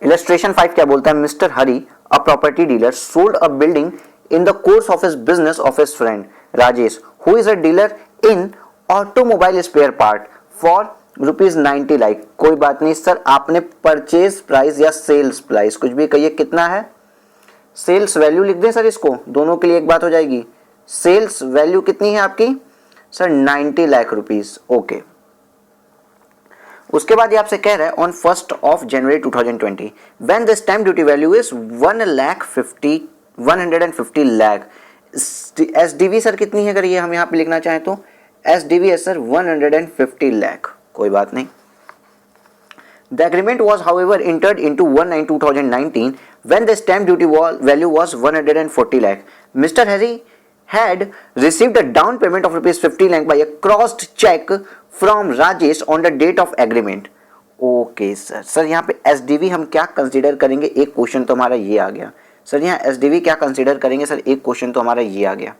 Illustration 5 क्या बोलता है, Mr Hari a property dealer sold a building in the course of his business of his friend Rajesh who is a dealer in automobile spare part for ₹90 lakh. कोई बात नहीं sir, आपने purchase price या sales price कुछ भी कहिए, कितना है, सेल्स वैल्यू लिख दें सर, इसको दोनों के लिए एक बात हो जाएगी। सेल्स वैल्यू कितनी है आपकी सर, 90 लाख रुपीस। ओके, उसके बाद ये आपसे कह रहा है on 1 January 2020 when the stamp duty value is 150 lakh. SDV sir कितनी है, अगर ये हम यहाँ पे लिखना चाहें तो एसडीवी है सर 150 लाख। कोई बात नहीं। The agreement was however entered into 1/9/2019 when the stamp duty value was 140 lakh. Mr. Harry had received a down payment of ₹50 lakh by a crossed check from Rajesh on the date of agreement. Okay sir, sir यहाँ पे SDV हम क्या consider करेंगे, एक question तो हमारा ये आ गया सर, यहाँ एसडीवी क्या कंसीडर करेंगे सर, एक क्वेश्चन तो हमारा ये आ गया।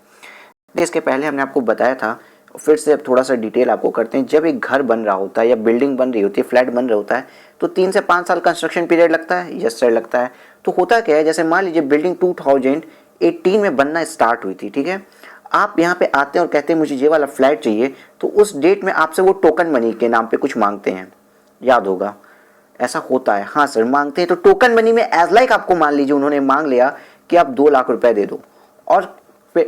इसके पहले हमने आपको बताया था, फिर से अब थोड़ा सा डिटेल आपको करते हैं। जब एक घर बन रहा होता है या बिल्डिंग बन रही होती है, फ्लैट बन रहा होता है, तो 3 से 5 साल कंस्ट्रक्शन पीरियड लगता है। यस सर लगता है। तो होता क्या है, जैसे मान लीजिए बिल्डिंग 2018 में बनना स्टार्ट हुई थी, ठीक है, आप यहाँ पे आते हैं और कहते हैं मुझे ये वाला फ्लैट चाहिए, तो उस डेट में आपसे वो टोकन मनी के नाम पे कुछ मांगते हैं, याद होगा ऐसा होता है। हाँ सर मांगते हैं, तो टोकन मनी में एज लाइक आपको मान लीजिए उन्होंने मांग लिया कि आप 2 लाख रुपए दे दो, और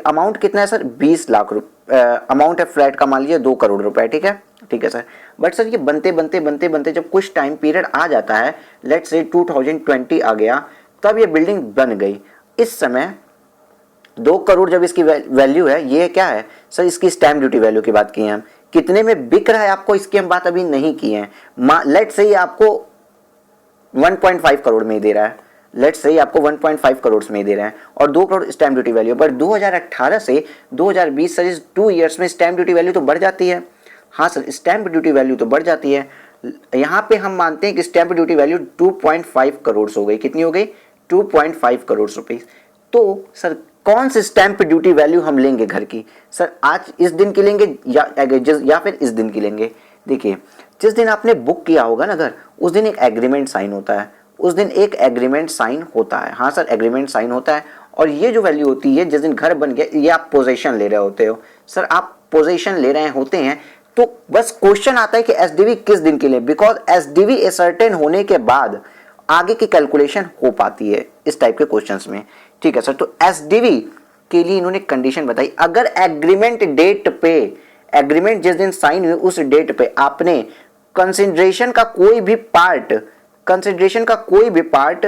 अमाउंट कितना है सर, 20 लाख रुपए अमाउंट है फ्लैट का, मान लीजिए 2 करोड़ रुपए, ठीक है, ठीक है सर। बट सर ये बनते बनते बनते बनते जब कुछ टाइम पीरियड आ जाता है, लेट्स से 2020 आ गया, तब ये बिल्डिंग बन गई। इस समय 2 करोड़ जब इसकी वैल्यू है, ये क्या है सर, इसकी स्टैम्प ड्यूटी वैल्यू की बात की है हम, कितने में बिक रहा है आपको, इसकी हम बात अभी नहीं की है। लेट्स से ये आपको 1.5 करोड़ में ही दे रहा है, लेट्स से आपको 1.5 करोड़ में ही दे रहे हैं, और 2 crore stamp duty value. But 2018 से 2020 सर इस 2 ईयर्स में स्टैम्प ड्यूटी वैल्यू तो बढ़ जाती है। हाँ सर, स्टैम्प ड्यूटी वैल्यू तो बढ़ जाती है। यहाँ पे हम मानते हैं कि स्टैम्प ड्यूटी वैल्यू 2.5 करोड़ हो गई, कितनी हो गई, 2.5 करोड़ रुपीज। तो सर कौन सी स्टैम्प ड्यूटी वैल्यू हम लेंगे घर की, सर आज इस दिन की लेंगे या फिर इस दिन की लेंगे। देखिए जिस दिन आपने बुक किया होगा ना घर, उस दिन एक एग्रीमेंट साइन होता है, उस दिन एक एग्रीमेंट साइन होता है। हाँ सर एग्रीमेंट साइन होता है, और ये जो वैल्यू होती है जिस दिन घर बन गया, ये आप पोजीशन ले रहे होते हो सर, आप पोजीशन ले रहे होते हैं। तो बस क्वेश्चन आता है कि एसडीवी किस दिन के लिए, बिकॉज एसडीवी सर्टेन होने के बाद आगे की कैलकुलेशन हो पाती है इस टाइप के क्वेश्चंस में, ठीक है सर। तो एसडीवी के लिए इन्होंने कंडीशन बताई, अगर एग्रीमेंट डेट पे, एग्रीमेंट जिस दिन साइन हुई उस डेट पे आपने कंसिडरेशन का कोई भी पार्ट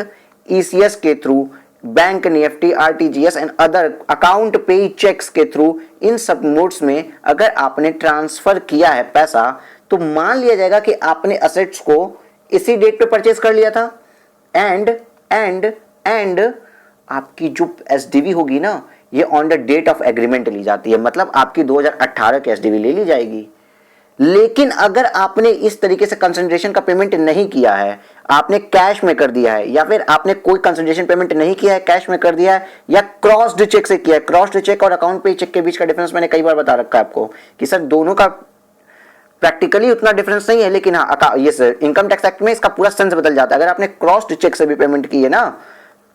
ईसीएस के through, bank Nifty, RTGS and other account पे चेक्स के थ्रू, इन सब मोड्स में अगर आपने ट्रांसफर किया है पैसा, तो मान लिया जाएगा कि आपने असेट्स को इसी डेट पे परचेज कर लिया था। एंड आपकी जो एसडीवी होगी ना, ये on the date of agreement ली जाती है, मतलब आपकी 2018 की एसडीवी ले ली जाएगी। लेकिन अगर आपने इस तरीके से कंसिडरेशन का पेमेंट नहीं किया है, आपने कैश में कर दिया है, या फिर आपने कोई कंसिडरेशन पेमेंट नहीं किया है, कैश में कर दिया है, या क्रॉस्ड चेक से किया है। क्रॉस्ड चेक और अकाउंट पे चेक के बीच का डिफरेंस मैंने कई बार बता रखा है आपको कि सर दोनों का प्रैक्टिकली उतना डिफरेंस नहीं है, लेकिन हाँ ये सर इनकम टैक्स एक्ट में इसका पूरा सेंस बदल जाता है। अगर आपने क्रॉस्ड चेक से भी पेमेंट की है ना,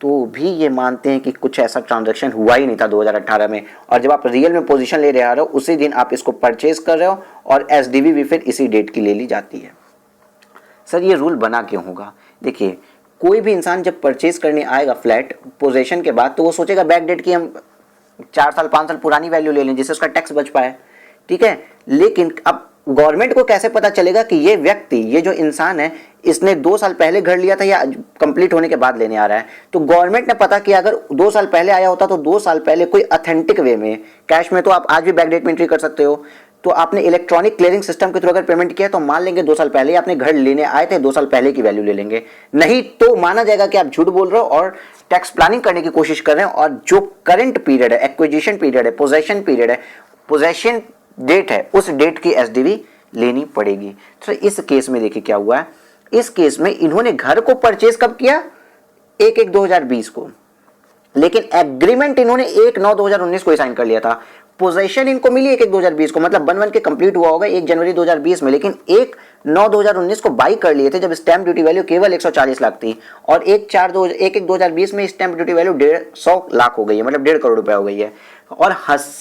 तो भी ये मानते हैं कि कुछ ऐसा ट्रांजैक्शन हुआ ही नहीं था 2018 में, और जब आप रियल में पोजीशन ले रहे हो उसी दिन आप इसको परचेज कर रहे हो, और एसडीवी भी फिर इसी डेट की ले ली जाती है। सर ये रूल बना क्यों होगा, देखिए कोई भी इंसान जब परचेज करने आएगा फ्लैट पोजीशन के बाद, तो वो सोचेगा बैक डेट की हम 4 साल 5 साल पुरानी वैल्यू ले लें जिससे उसका टैक्स बच पाए, ठीक है। लेकिन अब गवर्नमेंट को कैसे पता चलेगा कि ये व्यक्ति, ये जो इंसान है, इसने 2 साल पहले घर लिया था या कंप्लीट होने के बाद लेने आ रहा है। तो गवर्नमेंट ने पता किया, अगर 2 साल पहले आया होता तो 2 साल पहले कोई ऑथेंटिक वे में, कैश में तो आप आज भी बैकडेट में एंट्री कर सकते हो, तो आपने इलेक्ट्रॉनिक क्लियरिंग सिस्टम के थ्रू अगर पेमेंट किया तो मान लेंगे 2 साल पहले ही आपने घर लेने आए थे, 2 साल पहले की वैल्यू ले लेंगे। नहीं तो माना जाएगा कि आप झूठ बोल रहे हो और टैक्स प्लानिंग करने की कोशिश कर रहे हैं, और जो करंट पीरियड है, एक्विजिशन पीरियड है, पोजेशन पीरियड है, पोजेशन डेट है, उस डेट की एसडीवी लेनी पड़ेगी। तो इस केस में देखिए क्या हुआ है, इस केस में इन्होंने घर को परचेज कब किया, 1/1/2020 को, लेकिन एग्रीमेंट इन्होंने 1/9/2019 को साइन कर लिया था। पोजीशन इनको मिली 1/1/2020 को, मतलब बन के कंप्लीट हुआ होगा 1 जनवरी 2020 में, लेकिन 1/9/2019 को बाई कर लिए थे जब स्टैंप ड्यूटी वैल्यू केवल 140 लाख थी, और 1/1/2020 में स्टैंप ड्यूटी वैल्यू 150 लाख हो गई है, मतलब 1.5 करोड़ रुपए हो गई है। और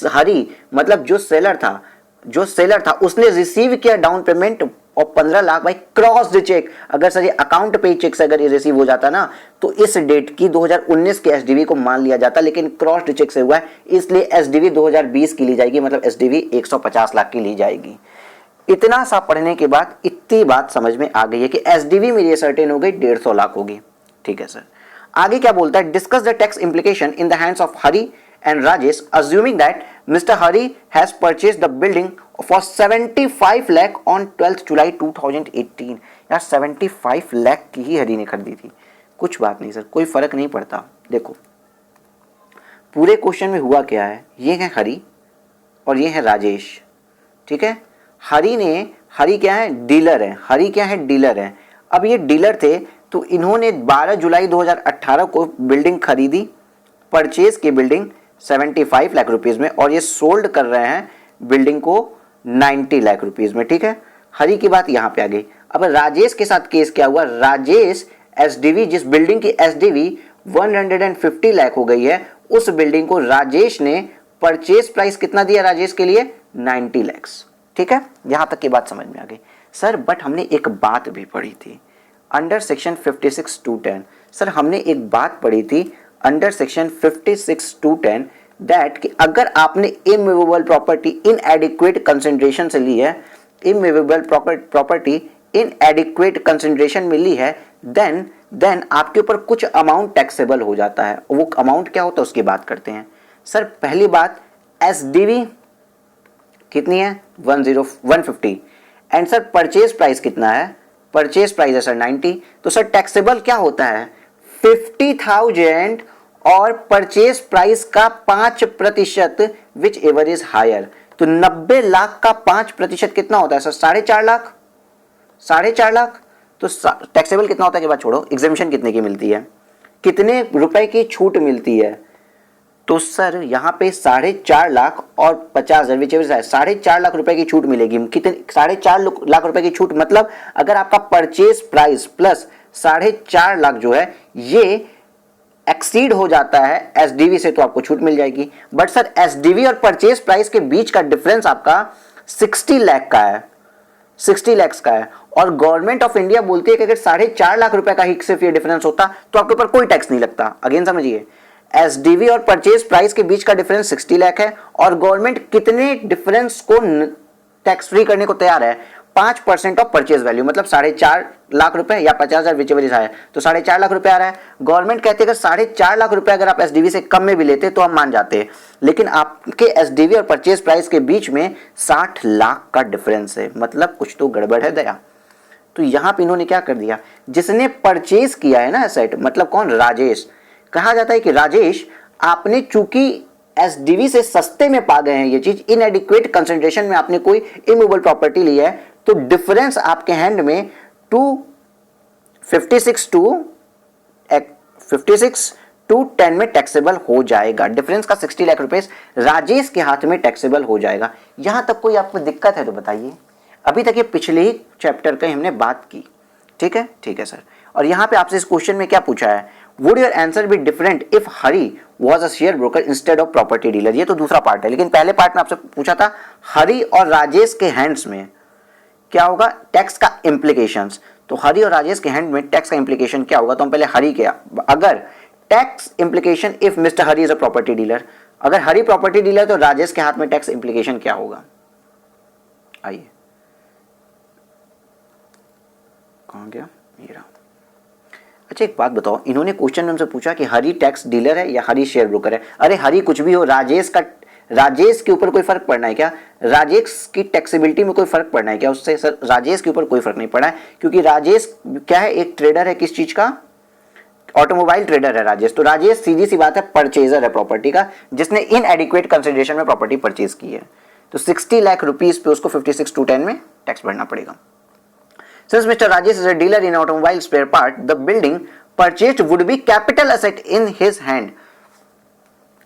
हरी मतलब जो सेलर था उसने रिसीव किया डाउन पेमेंट और 15 लाख बाई क्रॉस्ड चेक। अगर सर ये अकाउंट पे चेक से अगर ये रिसीव हो जाता ना तो इस डेट की 2019 के एसडीवी को मान लिया जाता, लेकिन क्रॉस्ड चेक से हुआ है इसलिए एसडीवी 2020 की ली जाएगी, मतलब एसडीवी 150 लाख की ली जाएगी। इतना सा पढ़ने के बाद इतनी बात समझ में आ गई है कि एसडीवी मेरी सर्टेन हो गई 150 लाख होगी। ठीक है सर, आगे क्या बोलता है, discuss the tax implication in the hands of Hari and Rajesh, assuming that Mr. Hari has purchased the building for 75 lakh on 12th July 2018। यार 75 लाख की ही हरी ने खरीदी थी। कुछ बात नहीं सर, कोई फर्क नहीं पड़ता। देखो पूरे क्वेश्चन में हुआ क्या है, ये है हरी और ये है राजेश। ठीक है, हरी क्या है, डीलर है। हरी क्या है, डीलर है। अब ये डीलर थे तो इन्होंने 12 जुलाई 2018 को बिल्डिंग खरीदी, परचेज की बिल्डिंग 75 लाख रुपीज में, और ये सोल्ड कर रहे हैं बिल्डिंग को 90 लाख रुपीज में। ठीक है, हरी की बात यहां पे आ गई। अब राजेश के साथ केस क्या हुआ, राजेश एसडीवी, जिस बिल्डिंग की एसडीवी 150 लाख हो गई है, उस बिल्डिंग को राजेश ने परचेज प्राइस कितना दिया राजेश के लिए, 90 लाख। ठीक है, यहां तक की बात समझ में आ गई सर। बट हमने एक बात भी पढ़ी थी अंडर सेक्शन 56(2)(10। सर हमने एक बात पढ़ी थी अंडर सेक्शन 56(2)(10 दैट कि अगर आपने इमूवेबल प्रॉपर्टी इनएडिक्वेट कंसंट्रेशन से ली है, इमूवेबल प्रॉपर्टी इनएडिक्वेट कंसंट्रेशन में ली है, देन आपके ऊपर कुछ अमाउंट टैक्सेबल हो जाता है। वो अमाउंट क्या होता है उसकी बात करते हैं। सर पहली बात, एसडीवी कितनी है, 150, एंड सर परचेज प्राइस कितना है, परचेज प्राइस है सर 90। तो सर टैक्सेबल क्या होता है, 50,000 और परचेज प्राइस का 5% विच एवर इज हायर। तो 90 लाख का 5% कितना होता है सर, 4.5 लाख। 4.5 लाख तो टैक्सेबल कितना होता है, के बाद छोड़ो, एग्जेम्पशन कितने की मिलती है, कितने रुपए की छूट मिलती है। तो सर यहाँ पे 4.5 लाख और 50,000 विच एवर, 4.5 लाख रुपए की छूट मिलेगी। कितने, 4.5 लाख रुपए की छूट, मतलब अगर आपका परचेज प्राइस प्लस 4.5 लाख जो है ये एक्सीड हो जाता है एसडीवी से, तो आपको छूट मिल जाएगी। बट सर एसडीवी और परचेज प्राइस के बीच का डिफरेंस आपका 60 लाख का है, 60 लाख का है, और गवर्नमेंट ऑफ इंडिया बोलती है कि अगर 4.5 लाख रुपए का ही सिर्फ ये डिफरेंस होता तो आपके ऊपर कोई टैक्स नहीं लगता। अगेन समझिए, एसडीवी और परचेज प्राइस के बीच का डिफरेंस 60 लाख है, और गवर्नमेंट कितने डिफरेंस को टैक्स फ्री करने को तैयार है, 5% ऑफ परचेज वैल्यू, मतलब 4.5 लाख रुपए या 50,000 विचेवर इज हायर, तो 4.5 लाख रुपए आ रहा है। गवर्नमेंट कहती है कि 4.5 लाख रुपए अगर आप एसडीवी से कम में भी लेते तो हम मान जाते हैं, लेकिन आपके एसडीवी और परचेज प्राइस के बीच में 60 लाख का डिफरेंस है, मतलब कुछ तो गड़बड़ है दया। तो यहां पे इन्होंने क्या कर दिया, जिसने परचेज किया है ना एसेट, मतलब कौन, राजेश। कहा जाता है कि राजेश आपने चूंकि एसडीवी से सस्ते में पा गए हैं ये चीज, इनएडिक्वेट कंसंट्रेशन में आपने कोई इमूवेबल प्रॉपर्टी ली है, तो डिफरेंस आपके हैंड में 56 टू 10 में टैक्सेबल हो जाएगा। डिफरेंस का 60 लाख रुपए राजेश के हाथ में टैक्सेबल हो जाएगा। यहां तक कोई आपको दिक्कत है तो बताइए। अभी तक ये पिछले ही चैप्टर का हमने बात की। ठीक है, ठीक है सर। और यहां पे आपसे इस क्वेश्चन में क्या पूछा है, would your answer be different if Hari was a share broker instead of property dealer. ये तो दूसरा पार्ट है, लेकिन पहले पार्ट में आपसे पूछा था हरी और राजेश के हैंड्स में क्या होगा, टैक्स का इम्प्लीकेशंस। तो हरी और राजेश के हैंड में टैक्स का इम्प्लीकेशन क्या होगा, तो हम पहले हरी के, अगर tax implication if mister Hari is a property dealer, अगर हरी प्रॉपर्टी डीलर तो राजेश के हाथ में टैक्स इम्प्लीकेशन क्या होगा। आइए, कहां गया, ये रहा। अच्छा एक बात बताओ, इन्होंने क्वेश्चन में हमसे पूछा कि हरी टैक्स डीलर है या हरी शेयर ब्रोकर है। अरे हरी कुछ भी हो, राजेश के ऊपर कोई फर्क पड़ना है क्या, राजेश की टैक्सेबिलिटी में कोई फर्क पड़ना है क्या उससे। सर राजेश के ऊपर कोई फर्क नहीं पड़ा है, क्योंकि राजेश क्या है, एक ट्रेडर है, किस चीज का, ऑटोमोबाइल ट्रेडर है राजेश। तो राजेश सीधी सी बात है परचेजर है प्रॉपर्टी का, जिसने इनएडिक्वेट कंसिडरेशन में प्रॉपर्टी परचेज की है। तो 60 लाख रुपीस पे उसको 56(2)(10) में टैक्स भरना पड़ेगा। Since Mr. Rajesh is a dealer in automobile spare part, the building purchased would be capital asset in his hand.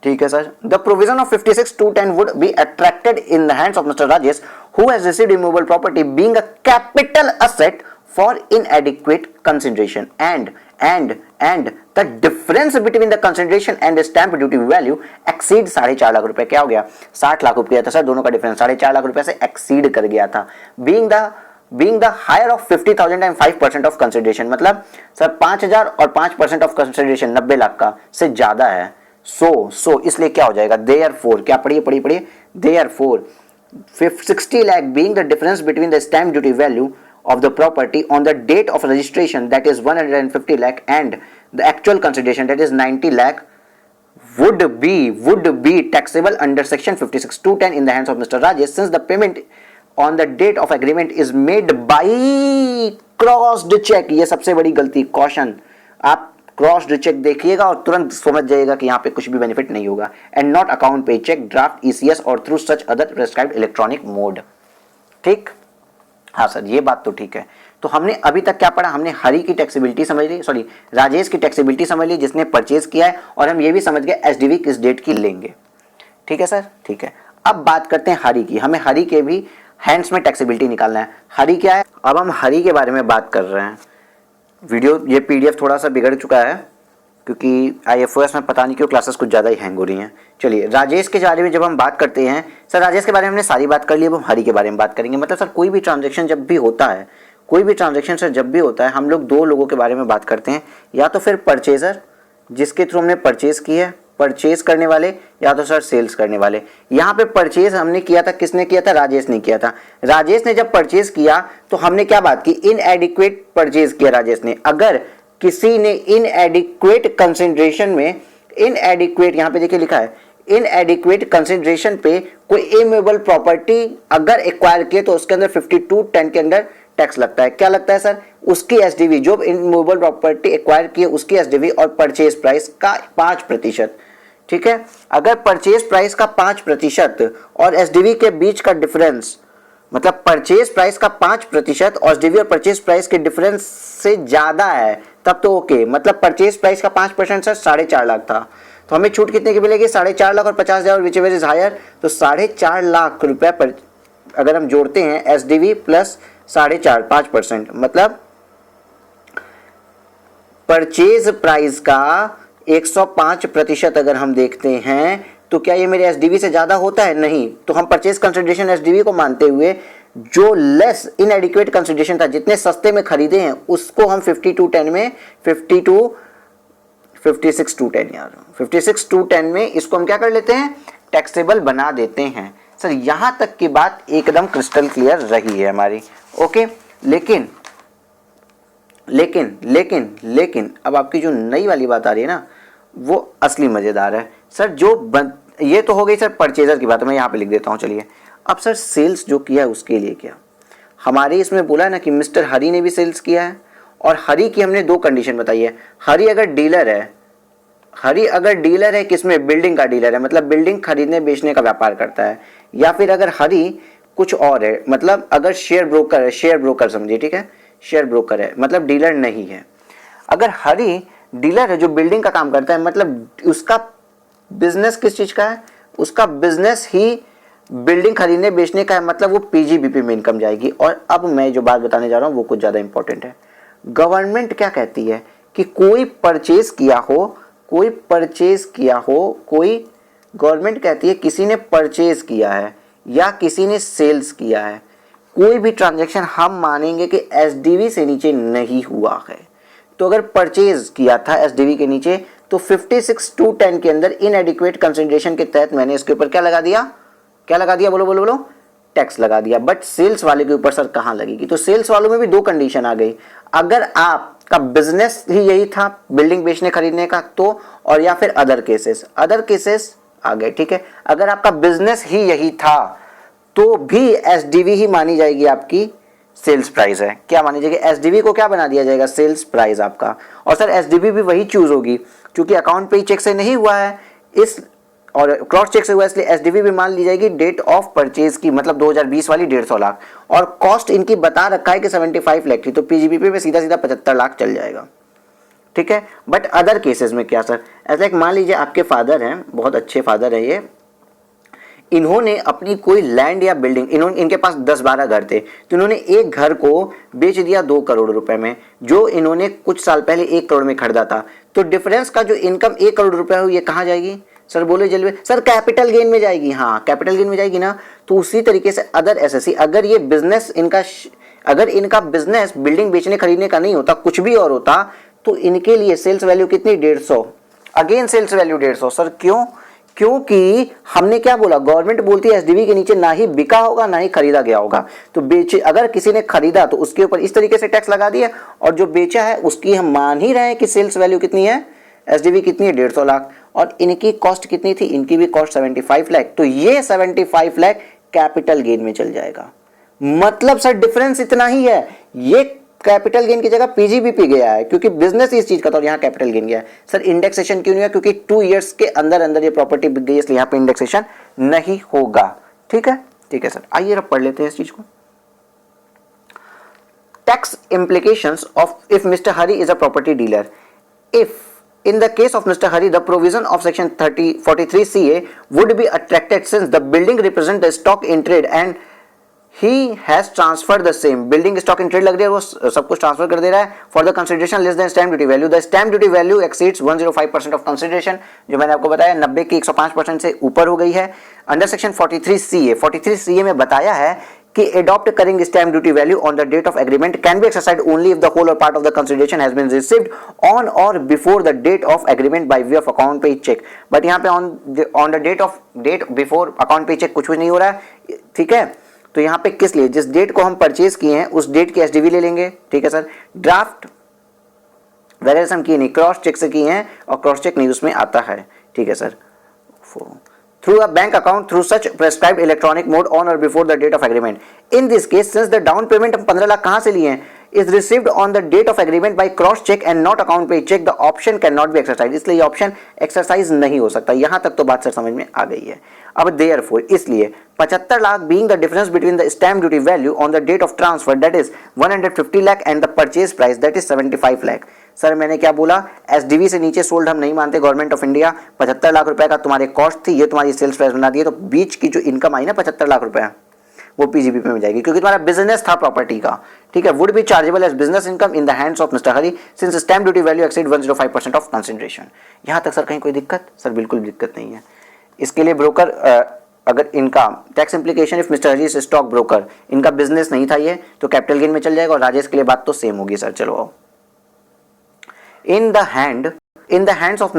ठीक है sir. The provision of 56(2)(10) would be attracted in the hands of mister Rajesh who has received immovable property being a capital asset for inadequate consideration and the difference between the consideration and stamp duty value exceed 4.5 lakh रुपए। क्या हो गया? 60 लाख रुपया था sir, दोनों का difference 4.5 lakh रुपए से एक्सीड कर गया था। Being the higher of 50,000 and 5% of consideration, मतलब सर 5,000 और 5% ऑफ कंसिडरेशन 90 लाख का से ज्यादा है। सो इसलिए क्या हो जाएगा? देयरफॉर, क्या पढ़िए therefore 60 lakh being the difference between the stamp duty value of the property on the date of registration, that is 150 lakh, and the actual consideration, that is 90 lakh, would be taxable under section 56(2)(10) in the hands of Mr. Rajesh, since the payment on the date of agreement is made by crossed check। ये सबसे बड़ी गलती, caution, आप crossed cheque देखिएगा और तुरंत समझ जाइएगा कि यहाँ पे कुछ भी बेनिफिट नहीं होगा। एंड नॉट अकाउंट पे चेक, ड्राफ्ट, ईसीएस और through such other prescribed electronic mode. ठीक, हाँ सर ये बात तो ठीक है। तो हमने अभी तक क्या पढ़ा? हमने हरी की टैक्सेबिलिटी समझ ली, सॉरी राजेश की टैक्सेबिलिटी समझ ली जिसने परचेज किया है, और हम ये भी समझ गए एसडीवी किस डेट की लेंगे। ठीक है सर, ठीक है। अब बात करते हैं हरी की। हमें हरी के भी हैंड्स में टैक्सेबिलिटी निकालना है। हरी क्या है? अब हम हरी के बारे में बात कर रहे हैं। वीडियो ये पीडीएफ थोड़ा सा बिगड़ चुका है क्योंकि आईएफओएस में पता नहीं क्यों क्लासेस कुछ ज़्यादा ही हैंग हो रही हैं। चलिए राजेश के बारे में जब हम बात करते हैं, सर राजेश के बारे में हमने सारी बात कर ली, अब हम हरी के बारे में बात करेंगे। मतलब सर कोई भी ट्रांजैक्शन जब भी होता है, कोई भी ट्रांजैक्शन सर जब भी होता है, हम लोग दो लोगों के बारे में बात करते हैं, या तो फिर परचेजर जिसके थ्रू हमने परचेज की है, परचेज करने वाले, या तो सर सेल्स करने वाले। यहाँ पे परचेज हमने किया था, किसने किया था? राजेश ने किया था। राजेश ने जब परचेज किया तो हमने क्या बात की? इनएडिक्वेट परचेज किया राजेश ने। अगर किसी ने इनएडिक्वेट कंसिडरेशन में, इनएडिक्वेट यहाँ पे देखिए लिखा है, इनएडिक्वेट कंसिडरेशन पे कोई इमूवेबल प्रॉपर्टी अगर एक्वायर किए तो उसके अंदर 52(10) के अंदर टैक्स लगता है। क्या लगता है सर? उसकी एसडीवी, जो इमूवेबल प्रॉपर्टी एक्वायर की है उसकी एसडीवी और परचेज प्राइस का 5%। ठीक है, अगर परचेज प्राइस का 5% और एसडीवी के बीच का डिफरेंस, मतलब परचेज प्राइस का 5% और एसडीवी और परचेज प्राइस के डिफरेंस से ज्यादा है तब तो ओके। मतलब परचेज प्राइस का 5% सर 4.5 लाख था, तो हमें छूट कितने की मिलेगी? 4.5 लाख और 50,000, विच एवर इज हायर। तो 4.5 लाख रुपए पर अगर हम जोड़ते हैं एसडीवी प्लस 4.5, 5%, मतलब परचेज प्राइस का 105% अगर हम देखते हैं तो क्या ये मेरे एसडीवी से ज्यादा होता है? नहीं। तो हम परचेज कंसिडरेशन एसडीवी को मानते हुए जो लेस इनएडिक्वेट कंसिडरेशन था, जितने सस्ते में खरीदे हैं, उसको हम 52(10) में 56(2)(10) में इसको हम क्या कर लेते हैं? टैक्सेबल बना देते हैं। सर यहां तक की बात एकदम क्रिस्टल क्लियर रही है हमारी। ओके, लेकिन लेकिन लेकिन लेकिन अब आपकी जो नई वाली बात आ रही है ना, वो असली मजेदार है सर। ये तो हो गई सर परचेजर की बात, मैं यहाँ पे लिख देता हूँ। चलिए अब सर सेल्स जो किया है उसके लिए क्या? हमारे इसमें बोला है ना कि मिस्टर हरी ने भी सेल्स किया है, और हरी की हमने 2 कंडीशन बताई है। हरी अगर डीलर है, किसमें? बिल्डिंग का डीलर है, मतलब बिल्डिंग खरीदने बेचने का व्यापार करता है, या फिर अगर हरी कुछ और है, मतलब अगर शेयर ब्रोकर समझिए, ठीक है, शेयर ब्रोकर है, मतलब डीलर नहीं है। अगर हरी डीलर है जो बिल्डिंग का काम करता है, मतलब उसका बिजनेस किस चीज का है? उसका बिजनेस ही बिल्डिंग खरीदने बेचने का है, मतलब वो पीजीबीपी में इनकम जाएगी। और अब मैं जो बात बताने जा रहा हूं वो कुछ ज्यादा इंपॉर्टेंट है। गवर्नमेंट क्या कहती है कि कोई गवर्नमेंट कहती है किसी ने परचेज किया है या किसी ने सेल्स किया है, कोई भी ट्रांजैक्शन हम मानेंगे कि एसडीवी से नीचे नहीं हुआ है। तो अगर परचेज किया था एसडीवी के नीचे तो 56(2)(10) के अंदर इनएडिक्वेट कंसिडरेशन के तहत मैंने इसके ऊपर क्या लगा दिया? बोलो टैक्स लगा दिया। बट सेल्स वाले के ऊपर सर कहां लगेगी? तो सेल्स वालों में भी 2 कंडीशन आ गई। अगर आपका बिजनेस ही यही था बिल्डिंग बेचने खरीदने का तो, और या फिर अदर केसेस आ गए। ठीक है, अगर आपका बिजनेस ही यही था तो भी एसडीवी ही मानी जाएगी, आपकी सेल्स प्राइस है। क्या मानी जाएगी? एसडीवी को क्या बना दिया जाएगा? सेल्स प्राइस आपका। और सर एसडीवी भी वही चूज होगी क्योंकि अकाउंट पे चेक से नहीं हुआ है इस और क्रॉस चेक से हुआ, इसलिए एसडीवी भी मान ली जाएगी डेट ऑफ परचेज की, मतलब 2020 वाली 150 लाख। और कॉस्ट इनकी बता रखा है कि 75 लाख की, तो पीजीबीपी में सीधा 75 लाख चल जाएगा। ठीक है। बट अदर केसेस में क्या सर, ऐसा एक मान लीजिए आपके फादर हैं, बहुत अच्छे फादर है ये, इन्होंने अपनी कोई लैंड या बिल्डिंग, इनके पास 10-12 घर थे, तो इन्होंने एक घर को बेच दिया 2 करोड़ रुपए में, जो इन्होंने कुछ साल पहले 1 करोड़ में खरीदा था। तो डिफरेंस का जो इनकम 1 करोड़ रुपए हो, ये कहाँ जाएगी सर, बोले जल्दी सर, कैपिटल गेन में जाएगी। हाँ, कैपिटल गेन में जाएगी ना। तो उसी तरीके से अदर एसएससी, अगर ये बिजनेस अगर इनका बिजनेस बिल्डिंग बेचने खरीदने का नहीं होता, कुछ भी और होता, तो इनके लिए सेल्स वैल्यू कितनी, 150। अगेन सेल्स वैल्यू 150 सर, क्यों? क्योंकि हमने क्या बोला, गवर्नमेंट बोलती है एसडीवी के नीचे ना ही बिका होगा ना ही खरीदा गया होगा। तो अगर किसी ने खरीदा तो उसके ऊपर इस तरीके से टैक्स लगा दिया, और जो बेचा है उसकी हम मान ही रहे हैं कि सेल्स वैल्यू कितनी है, एसडीवी कितनी है, 150 लाख, और इनकी कॉस्ट कितनी थी, इनकी भी कॉस्ट 75 लाख। तो ये 75 लाख कैपिटल गेन में चल जाएगा। मतलब सर डिफरेंस इतना ही है, ये कैपिटल गेन की जगह पीजीबीपी गया है क्योंकि बिजनेस इस चीज का था, और यहाँ कैपिटल गेन गया है। सर इंडेक्सेशन क्यों नहीं है, क्योंकि 2 इयर्स के अंदर अंदर ये प्रॉपर्टी बिक गई, इसलिए यहाँ पे इंडेक्सेशन नहीं होगा। ठीक है, ठीक है सर, आइए अब पढ़ लेते हैं इस चीज को। Tax implications of if Mr. Hari is a property dealer. If in the case of Mr. Hari, the provision of section 43 CA would be attracted since the building represent the stock in trade and he has transferred the same. Building stock in trade लग रही है, वो सब कुछ transfer कर दे रहा है for the consideration less than stamp duty value. The stamp duty value exceeds 105% of consideration, जो मैंने आपको बताया 90 की 105% से ऊपर हो गई है। अंडर सेक्शन 43 CA, 43 CA में बताया है कि adopt करेंगे stamp duty value on the date of agreement can be exercised only if the whole or part of the consideration has been received on or before the date of agreement by way of account pay check. But यहाँ पे on the date before account pay check कुछ भी नहीं हो रहा है, ठीक है। तो यहाँ पे किस लिए, जिस डेट को हम परचेज किए हैं उस डेट की एसडीवी ले लेंगे, ठीक है सर। ड्राफ्ट वगैरह हम किए नहीं, क्रॉस चेक से किए हैं, और क्रॉस चेक नहीं उसमें आता है, ठीक है sir. Through a bank account through such prescribed electronic mode on or before the date of agreement. In this case since the down payment हम 15 लाख कहां से लिए हैं, is received on the date of agreement by cross check and not account pay check, the option cannot be exercised. इसलिए ये option exercise नहीं हो सकता। यहां तक तो बात सर समझ में आ गई है। अब therefore इसलिए 75 lakh being the difference between the stamp duty value on the date of transfer that is 150 lakh and the purchase price that is 75 lakh। Sir मैंने क्या बोला, एसडीवी से नीचे सोल्ड हम नहीं मानते, गवर्नमेंट ऑफ इंडिया 75 लाख रुपए का तुम्हारे कॉस्ट थी, ये तुम्हारी सेल्स प्राइस बना दी है, तो बीच की जो इनकम आई ना 75 लाख रुपए वो पीजीबीपी में जाएगी क्योंकि तुम्हारा बिजनेस था प्रॉपर्टी का, ठीक है। Would be chargeable as business income in the hands of mister Hari since stamp duty value exceed 105% of consideration. यहां तक सर कहीं कोई दिक्कत, सर बिल्कुल दिक्कत नहीं है। इसके लिए ब्रोकर अगर इनका tax implication if mister Hari is stock broker, इनका बिजनेस नहीं था ये, तो कैपिटल गेन में चल जाएगा, और राजेश के लिए बात तो सेम होगी सर। चलो आओ, in the hands of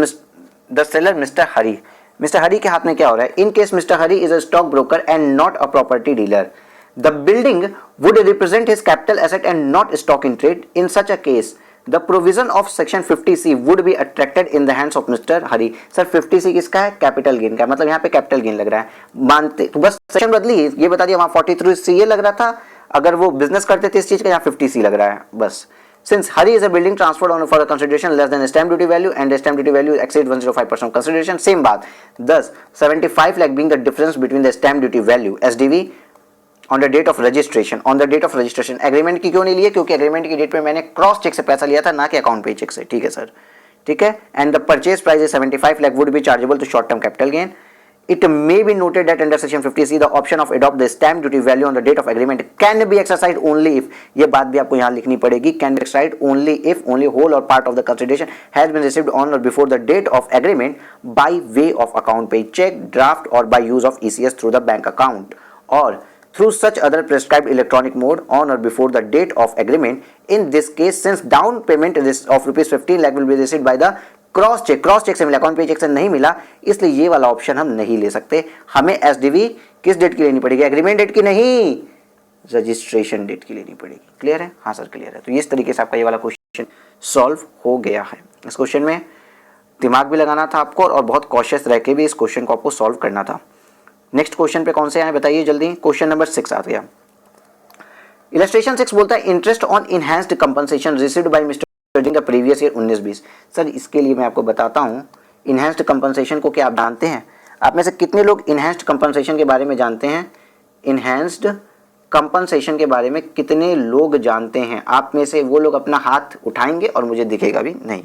the seller mister Hari, mister Hari के हाथ में क्या हो रहा है, in case mister Hari is a stock broker and not a property dealer, the building would represent his capital asset and not stock in trade. In such a case the provision of section 50C would be attracted in the hands of mister Hari. Sir 50C किसका है, capital gain का, मतलब यहाँ पे capital gain लग रहा है, मानते तो बस सेक्शन बदली, ये बता दिया, वहां 43C लग रहा था, अगर वो बिजनेस करते थे इस चीज का, यहाँ 50C लग रहा है बस। Since Hari is a building transferred on for a consideration less than stamp duty value and the stamp duty value exceeds 105% of consideration, same बात। Thus 75 lakh being the difference between the stamp duty value SDV on the date of registration, on the date of registration। Agreement की क्यों नहीं लिए, क्योंकि agreement की date पे मैंने cross cheque से पैसा लिया था, ना कि अकाउंट पे चेक से, ठीक है सर, ठीक है। And the purchase price is 75 lakh would be chargeable to short term capital gain। It may be noted that under section 50C the option of adopt the stamp duty value on the date of agreement can be exercised only if, ये बात भी आपको यहाँ लिखनी पड़ेगी, can be exercised only if only whole or part of the consideration has been received on or before the date of agreement by way of account pay check, draft or by use of ECS through the bank account or through such other prescribed electronic mode on or before the date of agreement. In this case, since down payment of rupees 15 lakh will be received by the cross cheque से मिला, account पे check से नहीं मिला, इसलिए ये वाला option हम नहीं ले सकते। हमें एसडीवी किस डेट की लेनी पड़ेगी, एग्रीमेंट डेट की नहीं, रजिस्ट्रेशन डेट की लेनी पड़ेगी। क्लियर है, हाँ सर क्लियर है। तो इस तरीके से आपका ये वाला क्वेश्चन सॉल्व हो गया है। इस क्वेश्चन में दिमाग भी लगाना था आपको और बहुत कॉशियस रह के भी इस क्वेश्चन को आपको सॉल्व करना था। नेक्स्ट क्वेश्चन पे कौन से आए बताइए जल्दी। क्वेश्चन नंबर 6 आ गया। इलस्ट्रेशन 6 बोलता है interest on enhanced compensation received by mister the previous year 19-20। Sir इसके लिए मैं आपको बताता हूँ इनहैंस्ड कंपनसेशन को क्या आप जानते हैं? आप में से कितने लोग इनहैंस्ड कंपनसेशन के बारे में जानते हैं? इनहैंस्ड कंपनसेशन के बारे में कितने लोग जानते हैं? आप में से वो लोग अपना हाथ उठाएंगे और मुझे दिखेगा भी नहीं।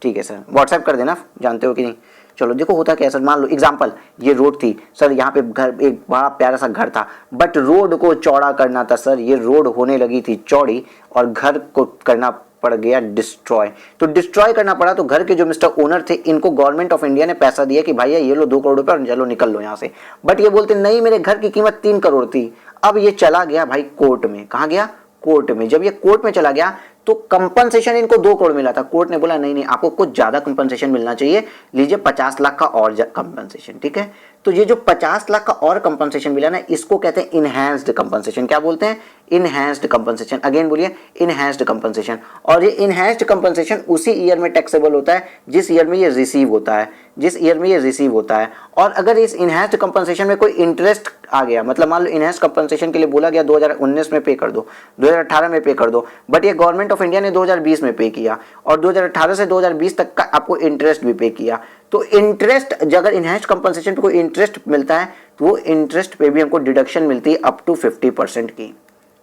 ठीक है सर, व्हाट्सएप कर देना, जानते हो कि नहीं। चलो देखो होता क्या है सर, मान लो एग्जांपल ये रोड थी सर, यहाँ पे घर एक बड़ा प्यारा सा घर था, बट रोड को चौड़ा करना था सर, ये रोड होने लगी थी चौड़ी और घर को करना पड़ गया डिस्ट्रॉय। तो डिस्ट्रॉय करना पड़ा, तो घर के जो मिस्टर ओनर थे इनको गवर्नमेंट ऑफ इंडिया ने पैसा दिया कि भैया ये लो 2 करोड़ रुपए और चलो निकल लो यहाँ से। बट ये बोलते नहीं, मेरे घर की कीमत 3 करोड़ थी। अब ये चला गया भाई कोर्ट में, कहाँ गया, कोर्ट में। जब ये कोर्ट में चला गया तो कंपनसेशन इनको 2 करोड़ मिला था, कोर्ट ने बोला नहीं नहीं आपको कुछ ज्यादा कंपनसेशन मिलना चाहिए, लीजिए 50 लाख का और कंपनसेशन, ठीक है। तो ये जो 50 लाख का और कंपनसेशन मिला ना, इसको कहते हैं इनहैंस्ड कंपनसेशन। क्या बोलते हैं, इनहैंस्ड कंपनसेशन। अगेन बोलिए, इनहैंस्ड कंपनसेशन। और ये इनहैंस्ड कंपनसेशन उसी ईयर में टैक्सेबल होता है जिस ईयर में ये रिसीव होता है, जिस ईयर में ये रिसीव होता है। और अगर इस इनहैंस्ड कंपनसेशन में कोई इंटरेस्ट आ गया, मतलब मान लो इनहैंस्ड कंपनसेशन के लिए बोला गया 2019 में पे कर दो, 2018 में पे कर दो, बट ये गवर्नमेंट ऑफ इंडिया ने 2020 में पे किया और 2018 से 2020 तक का आपको इंटरेस्ट भी पे किया। तो इंटरेस्ट, अगर इनहैंस्ड कंपनसेशन पे कोई इंटरेस्ट मिलता है तो वो इंटरेस्ट पे भी हमको डिडक्शन मिलती है अप टू 50% की।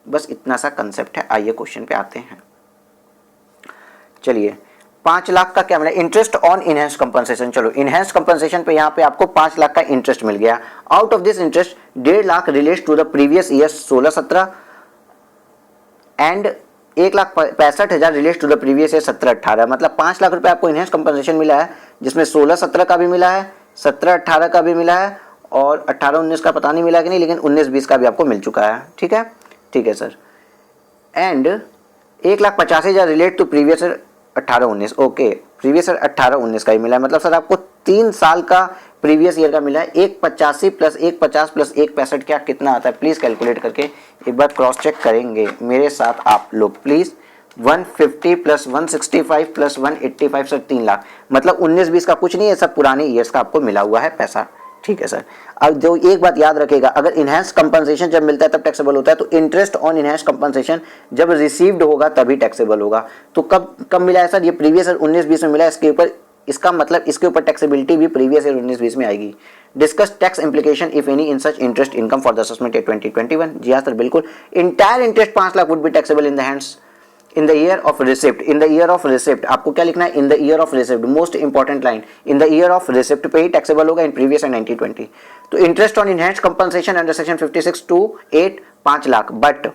बस इतना सा कंसेप्ट है। आइए क्वेश्चन पे आते हैं। चलिए 5 लाख का क्या मिला, इंटरेस्ट ऑन इनहैंस्ड कंपनसेशन। चलो इनहैंस्ड कंपनसेशन पे यहाँ पे आपको 5 लाख का इंटरेस्ट मिल गया। Out of this interest 1.5 lakh relates to the previous year 16-17 and 1,65,000 relates to the previous year 17-18। मतलब 5 लाख रुपए आपको इनहैंस्ड कंपनसेशन मिला है, जिसमें 16-17 का भी मिला है, 17-18 का भी मिला है और 18-19 का पता नहीं मिला कि नहीं, लेकिन 19-20 का भी आपको मिल चुका है। ठीक है, ठीक है sir. And 1,85,000 relate to previous year 18-19। Okay, previous year 18-19 का ही मिला है। मतलब सर आपको 3 साल का प्रीवियस ईयर का मिला है। 1,85 प्लस 1,50 प्लस 1,65 क्या कितना आता है, प्लीज कैलकुलेट करके एक बार क्रॉस चेक करेंगे मेरे साथ आप लोग please. 150 plus 165 plus 185 sir 3 lakh. मतलब 19-20 का कुछ नहीं है, सब पुराने ईयर्स का आपको मिला हुआ है पैसा। ठीक है सर। अब जो एक बात याद रखेगा, अगर इनहैंस कंपनसेशन जब मिलता है तब टैक्सेबल होता है, तो इंटरेस्ट ऑन इनहैंस कंपनसेशन जब रिसीव्ड होगा तभी टैक्सेबल होगा। तो कब मिला है सर, ये प्रीवियस ईयर 19-20 में मिला है। इसके ऊपर, इसका मतलब इसके ऊपर टैक्सेबिलिटी भी प्रीवियस ईयर 19-20 में आएगी। Discuss tax implication if any in such interest income for the assessment year 2021। जी हाँ सर बिल्कुल, entire interest 5 lakh would be taxable in the hands in the year of receipt. In the year of receipt आपको क्या लिखना है, in the year of receipt, most important line, in the year of receipt पे ही taxable होगा in previous and 1920। तो interest on enhanced compensation under section 56 to 8 5 lakh, but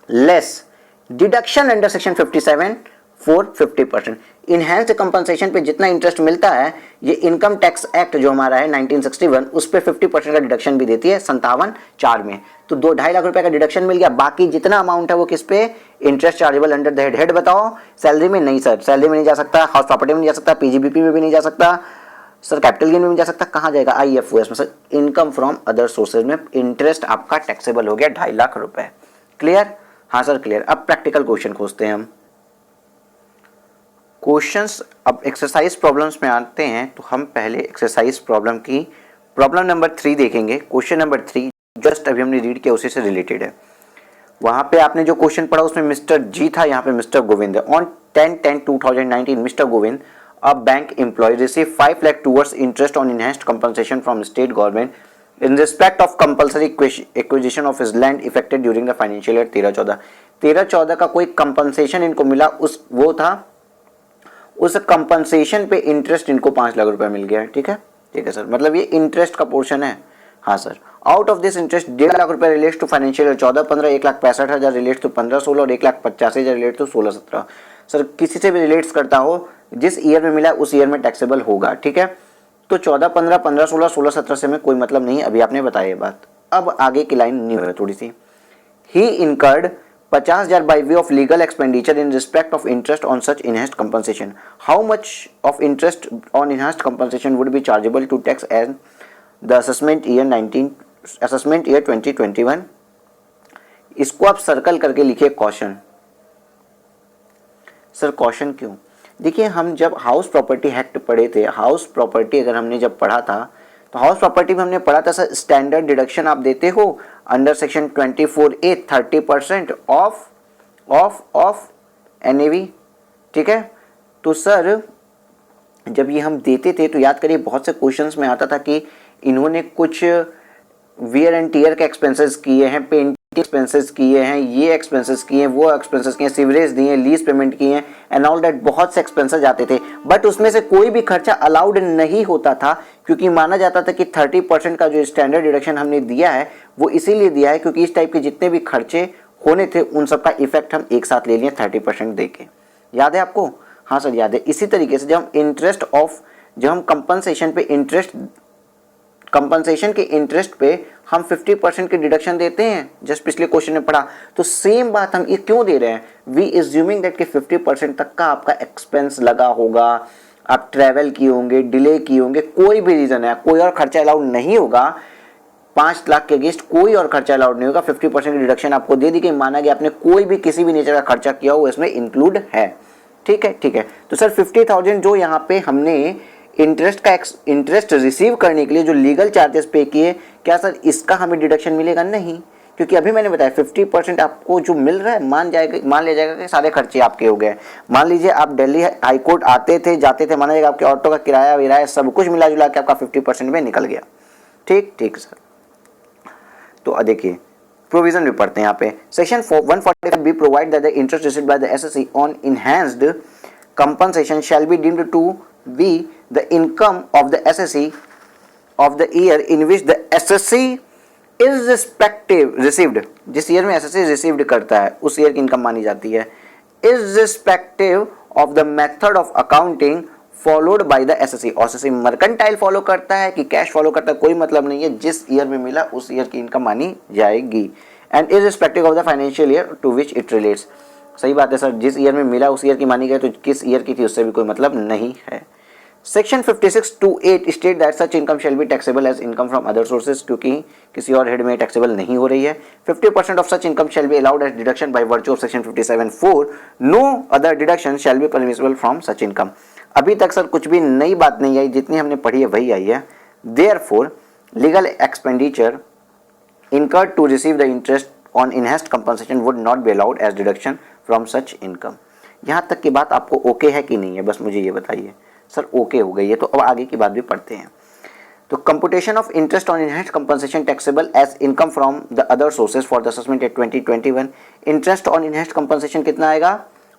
less deduction under section 57 for 50%। Enhanced compensation पे जितना interest मिलता है, ये income tax act जो हमारा है 1961 उस पे 50% का डिडक्शन भी देती है 57(4) में। तो 2-2.5 लाख रुपए का डिडक्शन मिल गया। बाकी जितना अमाउंट है वो किस पे, interest chargeable under the head. Head बताओ, सैलरी में नहीं सर, सैलरी में नहीं जा सकता, हाउस प्रॉपर्टी में नहीं जा सकता, पीजीबीपी में भी नहीं जा सकता सर, कैपिटल गेन में नहीं जा सकता। कहाँ जाएगा, आईएफओएस में sir, income from other sources में इंटरेस्ट आपका टैक्सेबल हो गया 2.5 लाख रुपए। क्लियर, हाँ सर क्लियर। अब प्रैक्टिकल क्वेश्चन खोजते हैं हम। क्वेश्चंस अब एक्सरसाइज प्रॉब्लम्स में आते हैं, तो हम पहले एक्सरसाइज प्रॉब्लम की प्रॉब्लम नंबर 3 देखेंगे। क्वेश्चन नंबर 3 जस्ट अभी हमने रीड किया, उसी से रिलेटेड है। वहाँ पे आपने जो क्वेश्चन पढ़ा उसमें मिस्टर जी था, यहाँ पे मिस्टर गोविंद है। On 10/10/2019 Mr Govind, a bank employ, receive 5 lakh towards interest on enhanced compensation from state government in respect of compulsory acquisition of his land effected during the financial year 13-14। 13-14 का कोई कंपनसेशन इनको मिला, उस वो था, उस कंपनसेशन पे इंटरेस्ट इनको 5 लाख रुपए मिल गया। ठीक है, ठीक है सर, मतलब ये इंटरेस्ट का पोर्शन है। हाँ sir, out of this interest 1.5 lakh rupees relates to financial year 14-15, 1,65,000 relates to 15-16 और 1,85,000 रिलेट्स टू 16-17। सर किसी से भी रिलेट्स करता हो, जिस ईयर में मिला उस ईयर में टैक्सेबल होगा। ठीक है, तो 14-15, 15-16, 16-17 से में कोई मतलब नहीं, अभी आपने बताया ये बात। अब आगे की लाइन न्यू है थोड़ी सी। ही incurred 50,000 by way of legal expenditure in respect of interest on such enhanced compensation. How much of interest on enhanced compensation would be chargeable to tax as the assessment year 2021? इसको आप circle करके लिखिए question. Sir question क्यों, देखिए हम जब house property act पढ़े थे, हाउस प्रॉपर्टी अगर हमने जब पढ़ा था तो हाउस प्रॉपर्टी में हमने पढ़ा था सर, स्टैंडर्ड डिडक्शन आप देते हो under section 24A 30% of NAV। ठीक है, तो सर जब ये हम देते थे तो याद करिए बहुत से क्वेश्चंस में आता था कि इन्होंने कुछ वियर एंड टीयर के एक्सपेंसेस किए हैं, पेंट एक्सपेंसेस किए हैं, ये एक्सपेंसेस किए हैं, वो एक्सपेंसेस किए हैं, सीवरेज दिए, लीज पेमेंट किए हैं एंड ऑल दैट, बहुत से एक्सपेंसेस आते थे। बट उसमें से कोई भी खर्चा अलाउड नहीं होता था, क्योंकि माना जाता था कि 30% का जो स्टैंडर्ड डिडक्शन हमने दिया है वो इसीलिए दिया है क्योंकि इस टाइप के जितने भी खर्चे होने थे उन सबका इफेक्ट हम एक साथ ले लिए 30% दे के। याद है आपको? हाँ सर याद है। इसी तरीके से जब हम कंपनसेशन के इंटरेस्ट पे हम 50% की डिडक्शन देते हैं, जस्ट पिछले क्वेश्चन में पढ़ा, तो सेम बात हम ये क्यों दे रहे हैं? वी इज्यूमिंग दैट कि 50% तक का आपका एक्सपेंस लगा होगा, आप ट्रैवल किए होंगे, डिले किए होंगे, कोई भी रीजन है, कोई और खर्चा अलाउड नहीं होगा, 5 लाख के अगेंस्ट कोई और खर्चा अलाउड नहीं होगा, 50% की डिडक्शन आपको दे दी गई, माना गया आपने कोई भी किसी भी नेचर का खर्चा किया हो इसमें इंक्लूड है। ठीक है, ठीक है। तो सर 50,000 जो यहाँ पे हमने इंटरेस्ट रिसीव करने के लिए जो लीगल चार्जेस पे किए, क्या सर इसका हमें डिडक्शन मिलेगा? नहीं, क्योंकि अभी मैंने बताया 50% आपको जो मिल रहा है मान लिया जाएगा कि सारे खर्चे आपके हो गए। मान लीजिए आप दिल्ली हाई कोर्ट आते थे जाते थे, माना जाएगा आपके ऑटो का किराया विराया सब कुछ मिला जुला के आपका 50% में निकल गया। ठीक ठीक सर। तो देखिए प्रोविजन भी पढ़ते हैं यहाँ पे। Section 145 B provide that the interest received by the SSC on enhanced compensation shall be deemed to be the income of the SSC of the year in which the SSC is received, जिस year में SSC received करता है उस year की income मानी जाती है, irrespective of the method of accounting followed by the SSC। और SSC मर्केंटाइल फॉलो करता है कि कैश फॉलो करता है, कोई मतलब नहीं है, जिस ईयर में मिला उस ईयर की इनकम मानी जाएगी। And irrespective of the financial year to which it relates। सही बात है सर, जिस ईयर में मिला उस ईयर की मानी गई, तो किस ईयर की थी उससे भी कोई मतलब नहीं है। Section 56(2)(8) state that such income shall be taxable as income from other sources, क्योंकि किसी और हेड में टैक्सेबल नहीं हो रही है। 50% of such income shall be allowed as deduction by virtue of section 57(4). No other deduction shall be permissible from such income. अभी तक सर कुछ भी नई बात नहीं आई, जितनी हमने पढ़ी है वही आई है। Therefore legal expenditure incurred to receive the interest on enhanced compensation would not be allowed as deduction from such income। यहाँ तक की बात आपको ओके है कि नहीं है, बस मुझे ये बताइए। सर ओके हो गई है, तो अब आगे की बात भी पढ़ते हैं। तो computation of interest on enhanced compensation taxable as income from the other sources for the assessment at 2021। Interest on enhanced compensation कितना आएगा?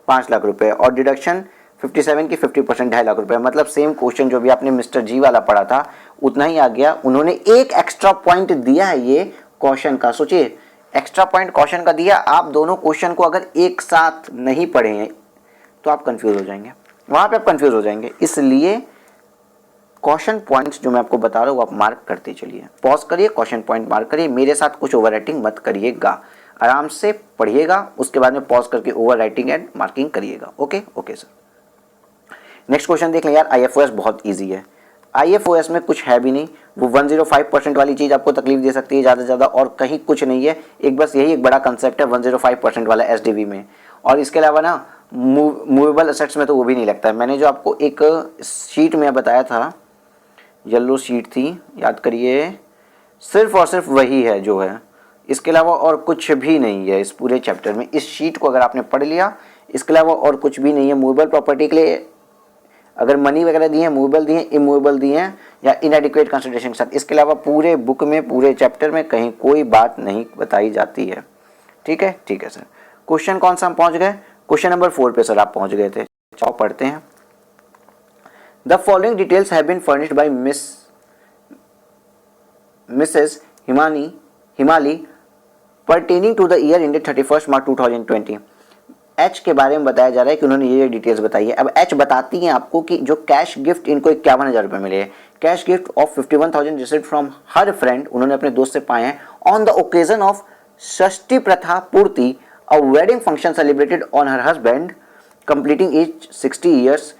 5 लाख रुपए, और डिडक्शन 57 की 50% 2.5 लाख रुपए। मतलब सेम क्वेश्चन जो भी आपने मिस्टर जी वाला पढ़ा था उतना ही आ गया। उन्होंने एक एक्स्ट्रा पॉइंट दिया है ये क्वेश्चन का, सोचिए एक्स्ट्रा पॉइंट क्वेश्चन का दिया। आप दोनों क्वेश्चन को अगर एक साथ नहीं पढ़े हैं तो आप कंफ्यूज हो जाएंगे, वहां पे आप कंफ्यूज हो जाएंगे। इसलिए क्वेश्चन पॉइंट्स जो मैं आपको बता रहा हूँ वो आप मार्क करते चलिए, पॉज करिए, क्वेश्चन पॉइंट मार्क करिए, मेरे साथ कुछ ओवर राइटिंग मत करिएगा, आराम से पढ़िएगा, उसके बाद में पॉज करके ओवर राइटिंग एंड मार्किंग करिएगा। Okay okay sir. Next question देख लें यार। IFOS बहुत ईजी है, IFOS में कुछ है भी नहीं, वो 105% वाली चीज़ आपको तकलीफ दे सकती है ज़्यादा से ज़्यादा, और कहीं कुछ नहीं है। एक बस यही एक बड़ा कंसेप्ट है 105% वाला SDV में, और इसके अलावा ना मूवेबल असेट्स में तो वो भी नहीं लगता है। मैंने जो आपको एक शीट में बताया था, येलो शीट थी, याद करिए, सिर्फ और सिर्फ वही है जो है, इसके अलावा और कुछ भी नहीं है इस पूरे चैप्टर में। इस शीट को अगर आपने पढ़ लिया, इसके अलावा और कुछ भी नहीं है। मूवेबल प्रॉपर्टी के लिए अगर मनी वगैरह दिए हैं, मूवेबल दिए हैं, इमूवेबल दिए हैं, या इनएडिक्वेट कंसिडरेशन के साथ, इसके अलावा पूरे बुक में पूरे चैप्टर में कहीं कोई बात नहीं बताई जाती है। ठीक है, ठीक है सर। क्वेश्चन कौन सा हम पहुंच गए? क्वेश्चन नंबर 4 पे सर आप पहुंच गए थे। चलो पढ़ते हैं। The following details have been furnished by missus Himali pertaining to the year ended 31 March 2020। H के बारे में बताया जा रहा है कि उन्होंने ये डिटेल्स बताई है। अब एच बताती हैं आपको कि जो कैश गिफ्ट इनको 51,000 रुपये मिले हैं, cash gift of 51,000 received from her friend, उन्होंने अपने दोस्त से पाए हैं ऑन द ओकेजन ऑफ षष्ठी प्रथा पूर्ति, a wedding function celebrated on her husband completing age 60 years,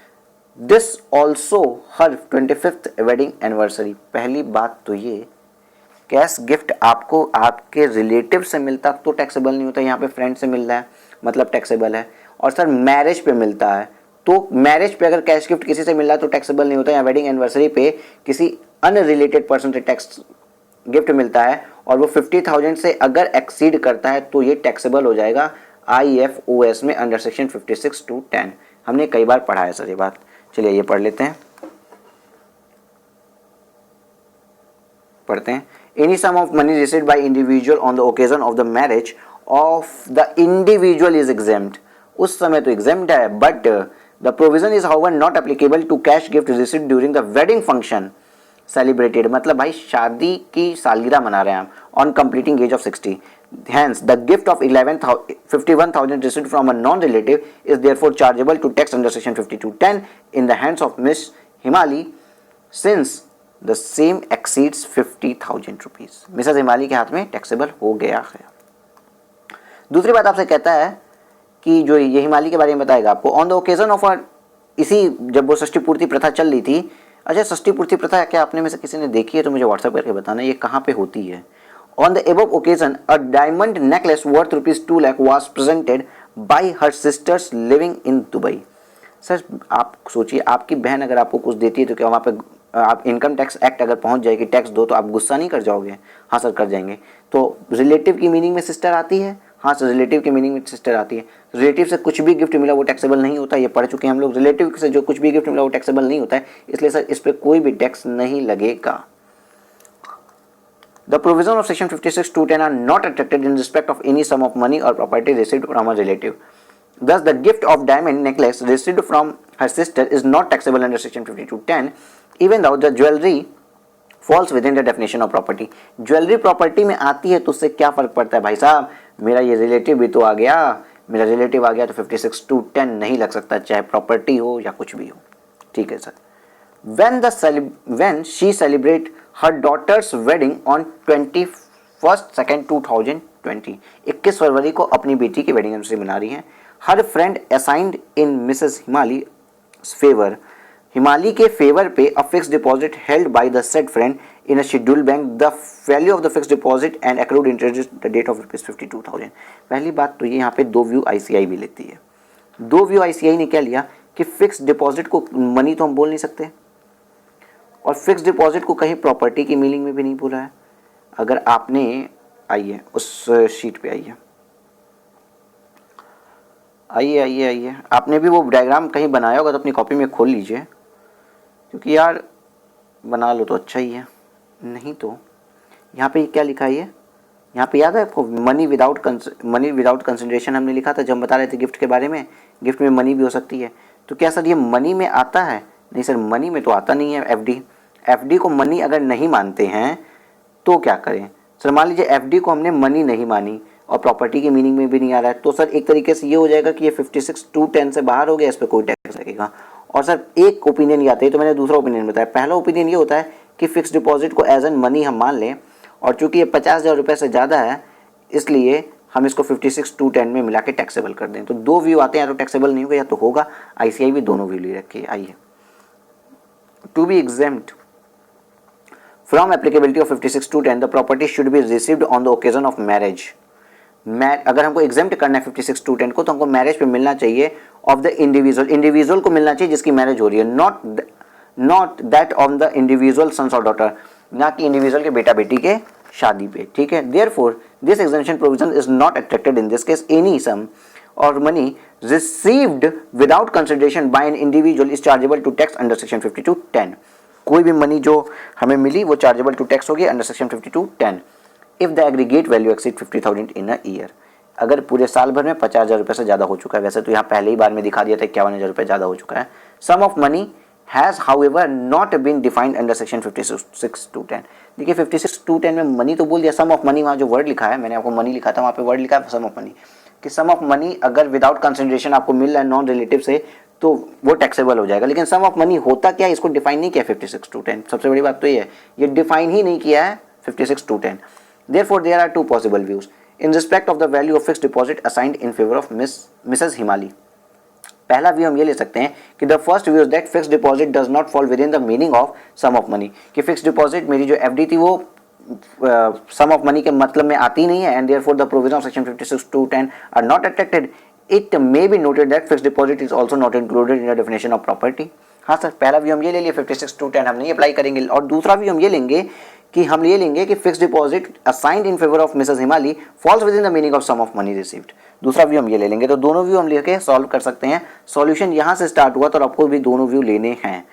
this also her 25th wedding anniversary. पहली बात तो ये, कैश गिफ्ट आपको आपके रिलेटिव से मिलता तो टैक्सेबल नहीं होता, यहाँ पे फ्रेंड से मिल रहा है मतलब टैक्सेबल है। और सर मैरिज पे मिलता है, तो मैरिज पे अगर कैश गिफ्ट किसी से मिल रहा है तो टैक्सेबल नहीं होता। या वेडिंग एनिवर्सरी पे किसी अनरिलेटेड पर्सन से टैक्स गिफ्ट मिलता है और वो 50,000 से अगर एक्सीड करता है तो ये टैक्सेबल हो जाएगा IFOS में अंडर सेक्शन 56(2)(10। हमने कई बार पढ़ा है सर ये बात। चलिए ये पढ़ लेते हैं, पढ़ते हैं। Any sum of money received by individual on the occasion of the marriage of the individual is exempt, उस समय तो एग्जेम्प्ट है, but the provision is however not applicable to cash gift received during the wedding function celebrated, मतलब भाई शादी की सालगिरह मना रहे हैं हम, on completing age of 60। Hence, the gift of 51,000 received from a non-relative is therefore chargeable to tax under section 5210 in the hands of Miss Himali, since the same exceeds 50,000 rupees. Mrs. Himali के हाथ में taxable हो गया है। दूसरी बात आपसे कहता है कि जो ये हिमाली के बारे में बताएगा आपको, ऑन द ओकेजन ऑफ इसी जब वो षष्ठी पूर्ति प्रथा चल रही थी। अच्छा, षष्ठी पूर्ति प्रथा क्या आपने में से किसी ने देखी है तो मुझे व्हाट्सएप करके बताना, ये कहाँ पे होती है। On the above occasion, a diamond necklace worth ₹2 lakh was presented by her sisters living in Dubai. Sir आप सोचिए, आपकी बहन अगर आपको कुछ देती है तो क्या वहाँ पे आप इनकम टैक्स एक्ट अगर पहुँच जाएगी, टैक्स दो, तो आप गुस्सा नहीं कर जाओगे? हाँ सर कर जाएंगे। तो रिलेटिव की मीनिंग में सिस्टर आती है? हाँ सर रिलेटिव की मीनिंग में सिस्टर आती है। रिलेटिव से कुछ भी गिफ्ट मिला वो टैक्सेबल नहीं होता, ये पढ़ चुके हैं हम लोग। रिलेटिव से जो कुछ भी गिफ्ट मिला वो टैक्सेबल नहीं होता है, इसलिए सर इस पर कोई भी टैक्स नहीं लगेगा। The provision of section 56(2)(10) are not attracted in respect of any sum of money or property received from a relative. Thus, the gift of diamond necklace received from her sister is not taxable under section 52(10), even though the jewelry falls within the definition of property. Jewelry property में आती है तो उससे क्या फर्क पड़ता है भाई साहब, मेरा ये रिलेटिव भी तो आ गया, मेरा रिलेटिव आ गया तो 56(2)(10) नहीं लग सकता, चाहे प्रॉपर्टी हो या कुछ भी हो। ठीक है sir. When she celebrate her daughter's wedding on 21/2/2020, 21 फरवरी को अपनी बेटी की वेडिंग एनिवर्सरी मना रही हैं। Her friend assigned in Mrs. Himali's favor, हिमाली के फेवर पे a fixed deposit held by the said friend in a scheduled bank, the value of the fixed deposit and accrued interest the date of ₹52,000। पहली बात तो ये यहाँ पे दो व्यू ICI भी लेती है। दो व्यू ICI ने क्या लिया कि फिक्स डिपॉजिट को मनी तो हम बोल नहीं सकते, और फिक्स डिपॉजिट को कहीं प्रॉपर्टी की मीनिंग में भी नहीं बोला है। अगर आपने आइए उस शीट पे आइए आपने भी वो डायग्राम कहीं बनाया होगा तो अपनी कॉपी में खोल लीजिए, क्योंकि यार बना लो तो अच्छा ही है, नहीं तो यहाँ पे क्या लिखा है, यहाँ पे याद है आपको, मनी विदाउट कंसिडरेशन हमने लिखा था जब हम बता रहे थे गिफ्ट के बारे में। गिफ्ट में मनी भी हो सकती है, तो क्या सर ये मनी में आता है? नहीं सर, मनी में तो आता नहीं है। एफडी को मनी अगर नहीं मानते हैं तो क्या करें? सर मान लीजिए एफडी को हमने मनी नहीं मानी और प्रॉपर्टी की मीनिंग में भी नहीं आ रहा है, तो सर एक तरीके से ये हो जाएगा कि ये 56(2)(10) से बाहर हो गया, इस पर कोई टैक्स लगेगा। और सर एक ओपिनियन ये आता है, तो मैंने दूसरा ओपिनियन बताया। पहला ओपिनियन ये होता है कि फिक्स डिपॉजिट को एज एन मनी हम मान लें, और चूंकि ये 50,000 रुपये से ज़्यादा है इसलिए हम इसको 56(2)(10) में मिला के टैक्सेबल कर दें। तो दो व्यू आते हैं, या तो टैक्सेबल नहीं होगा या तो होगा। ICI भी दोनों व्यू ले रखी है। आइए, to be exempt from applicability of 56(2)(10), the property should be received on the occasion of marriage. अगर हमको एग्जेम्प्ट करना है 56(2)(10) को, तो हमको मैरिज पे मिलना चाहिए ऑफ द इंडिविजुअल को मिलना चाहिए जिसकी मैरिज हो रही है, not that of the individual sons और डॉटर, ना कि इंडिविजुअल के बेटा बेटी के शादी पे। ठीक है, therefore this exemption provision is not attracted in this case. Any sum of money received without consideration by an individual is chargeable to tax under section 52(10). कोई भी मनी जो हमें मिली वो चार्जेबल टू टैक्स होगी under section 52(10) if the aggregate value exceed 50,000 in a year. अगर पूरे साल भर में 50,000 रुपये से ज़्यादा हो चुका है। वैसे तो यहाँ पहले ही बार में दिखा दिया था 51,000 रुपये ज़्यादा हो चुका है। Sum of money has however not been defined under section 56(2)(10). देखिए 56(2)(10) में मनी तो बोल दिया, सम ऑफ मनी वहाँ जो वर्ड लिखा है, मैंने आपको मनी लिखा था, वहाँ पे वर्ड लिखा है सम ऑफ मनी, कि सम ऑफ मनी अगर विदाउट कंसिडरेशन आपको मिल रहा है नॉन रिलेटिव से तो वो टैक्सेबल हो जाएगा। लेकिन सम ऑफ मनी होता क्या है, इसको डिफाइन नहीं किया 56(2)(10). सबसे बड़ी बात तो ये है, ये डिफाइन ही नहीं किया है 56(2)(10). Therefore, there are two possible views in respect of the value of fixed deposit assigned in favor of Mrs. Himali. पहला व्यू हम ये ले सकते हैं कि the first view is that fixed deposit does not fall within the meaning of sum of money, कि fixed deposit मेरी जो एफडी थी वो सम ऑफ मनी के मतलब में आती नहीं है, and therefore the provision of section 56(2)(10) are not attracted. It may be noted that fixed deposit is also not included in the definition of property. हाँ सर, पहला व्यू हम ये ले लिए 56(2)(10) हम नहीं अप्लाई करेंगे, और दूसरा व्यू हम ये लेंगे कि fixed deposit assigned in favour of missus Himali falls within the meaning of sum of money received. दूसरा व्यू हम ये ले लेंगे, तो दोनों व्यू हम लेके सॉल्व कर सकते हैं। सॉल्यूशन यहाँ से स्टार्ट हुआ तो आपको भी दोनों व्यू लेने हैं।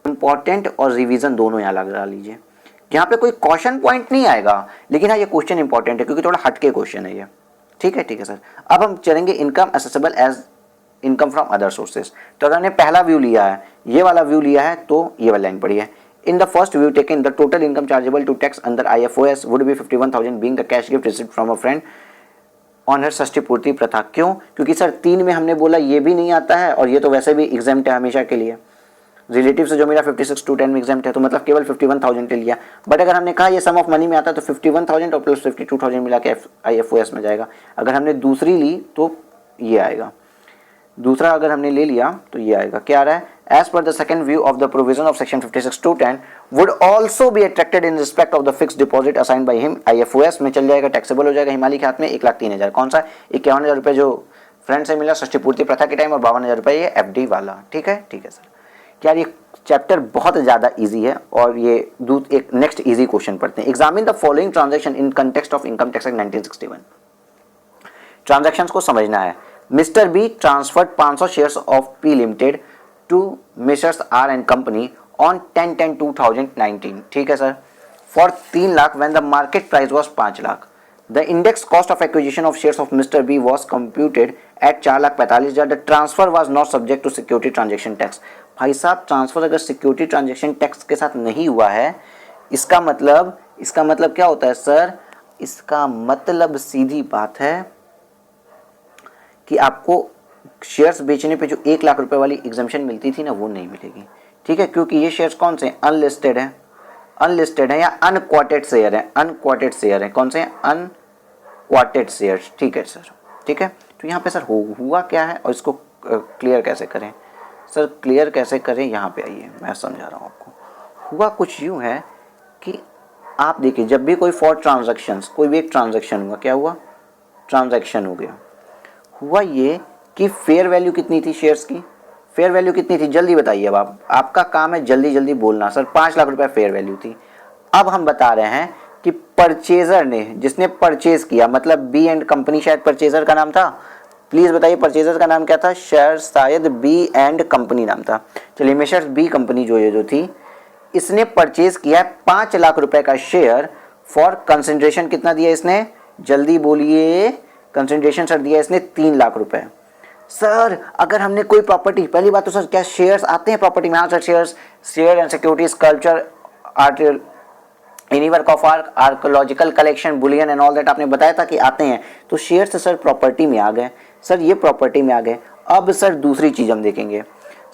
इंपॉर्टेंट और रिवीजन दोनों यहाँ लगा लीजिए यहाँ पे कोई क्वेश्चन पॉइंट नहीं आएगा, लेकिन हाँ ये क्वेश्चन इंपॉर्टेंट है क्योंकि थोड़ा हटके क्वेश्चन है ये। ठीक है सर। अब हम चलेंगे income assessable as income from other sources. तो अगर हमने पहला व्यू लिया है, ये वाला व्यू लिया है, तो ये वाली लाइन पढ़ी है। In the first view taken the total income chargeable to tax under IFOS would be 51,000 being the cash gift received from a friend on her Shashti Poorthi pratha. क्यों? क्योंकि सर 3 में हमने बोला ये भी नहीं आता है और ये तो वैसे भी एग्जाम्प्ट है हमेशा के लिए। रिलेटिव से जो मेरा 56 to 10 में एग्जाम्प्ट है, तो मतलब केवल 51,000 ले लिया। बट अगर हमने कहा ये सम ऑफ मनी में आता है तो 51,000 और प्लस 52,000 मिला के IFOS में जाएगा। अगर हमने दूसरी ली तो ये आएगा, दूसरा अगर हमने ले लिया तो ये आएगा। क्या आ रहा है? As per the second view of the provision of section 56 to 10 would also be attracted in respect of the fix deposit assigned by him, IFOS में चल जाएगा, टैक्सेबल हो जाएगा हिमालय के हाथ में 1,03,000। कौन सा? 51,000 रुपये जो फ्रेंड से मिला षष्ठी पूर्ति प्रथा के टाइम, और 52,000 रुपये ये FD वाला। ठीक है सर। क्या ये चैप्टर बहुत ज़्यादा इजी है और ये एक नेक्स्ट इजी क्वेश्चन पढ़ते हैं। Examine the following transaction in context of income tax act 1961। Transactions को समझना है। Mr B transferred 500 shares of P limited to Messrs R and company on 10/10/2019। ठीक है sir. For 3 lakh when the market price was 5 lakh. The index cost of acquisition of shares of Mr B was computed at 4,45,000। The transfer was not subject to security transaction tax. भाई साहब, transfer अगर security transaction tax के साथ नहीं हुआ है, इसका मतलब क्या होता है सर? इसका मतलब सीधी बात है कि आपको शेयर्स बेचने पे जो 1 लाख रुपए वाली एग्जम्पशन मिलती थी ना, वो नहीं मिलेगी। ठीक है, क्योंकि ये शेयर्स कौन से? अनलिस्टेड है या अनक्वाटेड शेयर है। अनक्वाटेड शेयर है। कौन से हैं? अनक्वाटेड शेयर्स। ठीक है सर। ठीक है, तो यहाँ पे सर हुआ क्या है और इसको क्लियर कैसे करें? सर क्लियर कैसे करें, यहाँ पे आइए, मैं समझा रहा हूँ आपको। हुआ कुछ यूँ है कि आप देखिए, जब भी कोई फॉर ट्रांजैक्शंस, कोई भी एक ट्रांजैक्शन हुआ, क्या हुआ? ट्रांजैक्शन हो गया। हुआ ये कि फेयर वैल्यू कितनी थी शेयर्स की? फेयर वैल्यू कितनी थी? जल्दी बताइए। अब आपका काम है जल्दी बोलना। सर 5 लाख रुपए फेयर वैल्यू थी। अब हम बता रहे हैं कि परचेजर ने, जिसने परचेज किया, मतलब बी एंड कंपनी, शायद परचेजर का नाम था। प्लीज बताइए परचेजर का नाम क्या था? शायद बी एंड कंपनी नाम था। चलिए, मेशर्स बी कंपनी जो थी, इसने परचेज किया 5 लाख रुपए का शेयर फॉर कंसिडरेशन। कितना दिया इसने? जल्दी बोलिए। कंसिडरेशन सर दिया इसने 3 लाख रुपए। सर अगर हमने कोई प्रॉपर्टी, पहली बात तो सर क्या शेयर्स आते हैं प्रॉपर्टी में? हाँ sir, share and security, sculpture, art, any work of art, archaeological collection, Boolean and all that आपने बताया था कि आते हैं। तो शेयर्स सर प्रॉपर्टी में आ गए। सर ये प्रॉपर्टी में आ गए। अब सर दूसरी चीज हम देखेंगे,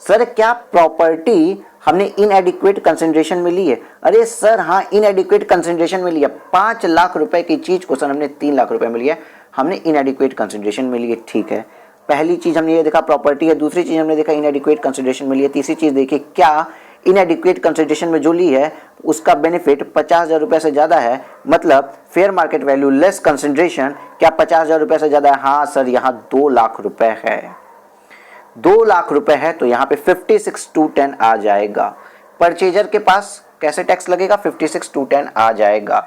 सर क्या प्रॉपर्टी हमने इनएडिक्वेट कंसिडरेशन में ली है? अरे सर हाँ, इनएडिक्वेट कंसिडरेशन में लिया। 5 लाख रुपए की चीज को सर हमने 3 लाख रुपए में लिया, हमने इनएडिक्वेट कंसिडरेशन में लिए। ठीक है, पहली चीज हमने ये देखा प्रॉपर्टी है, दूसरी चीज हमने देखा इनएडिक्वेट कंसिडरेशन में लिए, तीसरी चीज देखिए क्या इनएडिक्वेट कंसिडरेशन में जो ली है उसका बेनिफिट 50,000 रुपए से ज्यादा है, मतलब fair market value less consideration. क्या 50,000 रुपए से ज्यादा है? हाँ सर, यहाँ 2 लाख रुपए है। 2 लाख रुपए है तो यहाँ पे 56 to 10 आ जाएगा। परचेजर के पास कैसे टैक्स लगेगा? 56 to 10 आ जाएगा।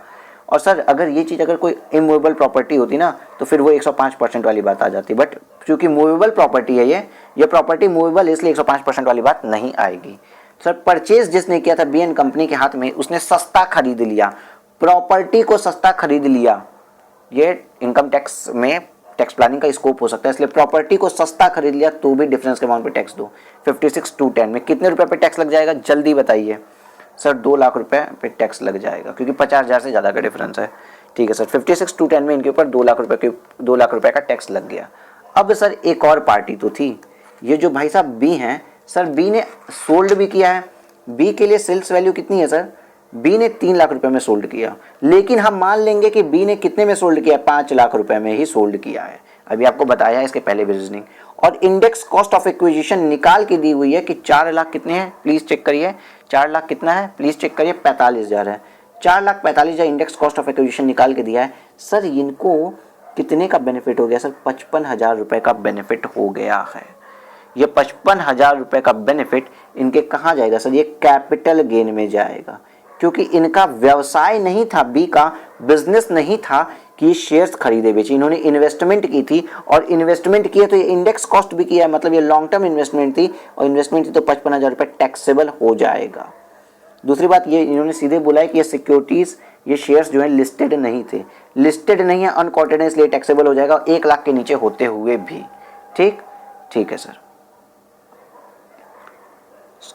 और सर अगर ये चीज़ अगर कोई इमूवेबल प्रॉपर्टी होती ना, तो फिर वो 105% वाली बात आ जाती। बट क्योंकि मूवेबल प्रॉपर्टी है ये प्रॉपर्टी मूवेबल, इसलिए 105% वाली बात नहीं आएगी। सर परचेज जिसने किया था बी एंड कंपनी के हाथ में, उसने सस्ता खरीद लिया, प्रॉपर्टी को सस्ता खरीद लिया। ये इनकम टैक्स में टैक्स प्लानिंग का स्कोप हो सकता है, इसलिए प्रॉपर्टी को सस्ता खरीद लिया तो भी डिफरेंस के अमाउंट पे टैक्स दो। 56 to 10 में कितने रुपए पे टैक्स लग जाएगा? जल्दी बताइए। सर 2 लाख रुपए पे टैक्स लग जाएगा क्योंकि 50,000 से ज़्यादा का डिफरेंस है। ठीक है सर, 56 to 10 में इनके ऊपर 2 लाख रुपए का टैक्स लग गया। अब सर एक और पार्टी तो थी, ये जो भाई साहब बी हैं, सर बी ने सोल्ड भी किया है। बी के लिए सेल्स वैल्यू कितनी है सर? बी ने 3 लाख रुपए में सोल्ड किया, लेकिन हम मान लेंगे कि बी ने कितने में सोल्ड किया? 5 लाख रुपए में ही सोल्ड किया है। अभी आपको बताया है इसके पहले भी रीजनिंग। और इंडेक्स कॉस्ट ऑफ एक्विजिशन निकाल के दी हुई है कि 4 लाख कितने हैं? प्लीज चेक करिए। 4 लाख कितना है? प्लीज चेक करिए, 45,000 है। 4,45,000 इंडेक्स कॉस्ट ऑफ एक्विजिशन निकाल के दिया है। सर इनको कितने का बेनिफिट हो गया? सर 55,000 रुपए का बेनिफिट हो गया है। ये 55,000 रुपए का बेनिफिट इनके कहाँ जाएगा सर? ये कैपिटल गेन में जाएगा, क्योंकि इनका व्यवसाय नहीं था, बी का बिजनेस नहीं था कि शेयर्स खरीदे बेचे। इन्होंने इन्वेस्टमेंट की थी, और इन्वेस्टमेंट किया तो ये इंडेक्स कॉस्ट भी किया है, मतलब ये लॉन्ग टर्म इन्वेस्टमेंट थी, और इन्वेस्टमेंट थी तो 55,000 रुपये टैक्सेबल हो जाएगा। दूसरी बात ये इन्होंने सीधे बोला है कि ये सिक्योरिटीज, ये शेयर्स जो है लिस्टेड नहीं थे, लिस्टेड नहीं है, अनकोटेड है, इसलिए टैक्सेबल हो जाएगा 1 लाख के नीचे होते हुए भी। ठीक है सर।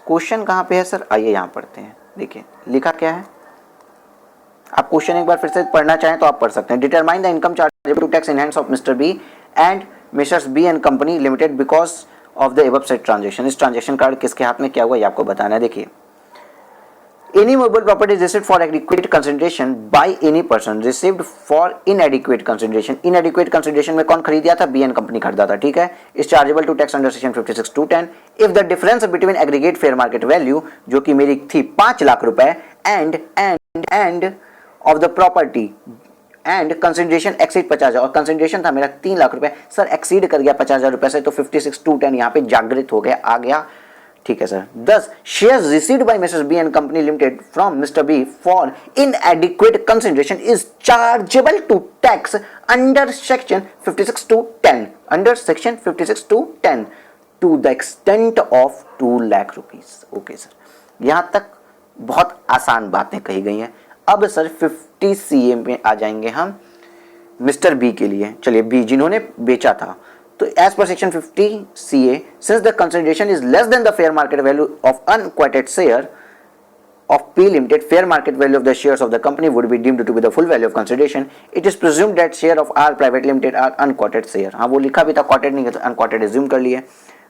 क्वेश्चन कहाँ पे है सर, आइए यहाँ पढ़ते हैं। देखिए लिखा क्या है, आप क्वेश्चन एक बार फिर से पढ़ना चाहें तो आप पढ़ सकते हैं। Determine the income chargeable to tax in hands of Mr B and Messrs B and company limited because of the above said transaction. इस ट्रांजेक्शन कार्ड किसके हाथ में क्या हुआ ये आपको बताना है। देखिए, any movable property is received for adequate consideration by any person received for inadequate consideration। inadequate consideration में कौन खरीदा था, बी एन कंपनी खरीदा था, ठीक है। is chargeable to tax under section 56(2)(10) if the difference between aggregate fair market value जो कि मेरी थी 5 लाख रुपए and of the property and consideration exceed 50,000 और कंसिडरेशन था मेरा 3 लाख रुपए, सर एक्सीड कर गया 50,000 रुपए से, तो 56(2)(10) यहाँ पे जागृत हो गया, आ गया, ठीक है sir. 10 shares received by Mrs B and company limited from Mr B for inadequate consideration is chargeable to tax under section 56(2)(10) under section 56(2)(10) to the extent of 2 lakh rupees. Okay sir, यहां तक बहुत आसान बातें कही गई हैं। अब सर 50 CA में आ जाएंगे हम मिस्टर बी के लिए। चलिए, बी जिन्होंने बेचा था, तो as per section 50 CA since the consideration is less than the fair market value of unquoted share of P Limited, fair market value of the shares of the company would be deemed to be the full value of consideration. It is presumed that share of R Private Limited are unquoted share। हाँ, वो लिखा भी था, quoted नहीं था, unquoted assume कर लिए।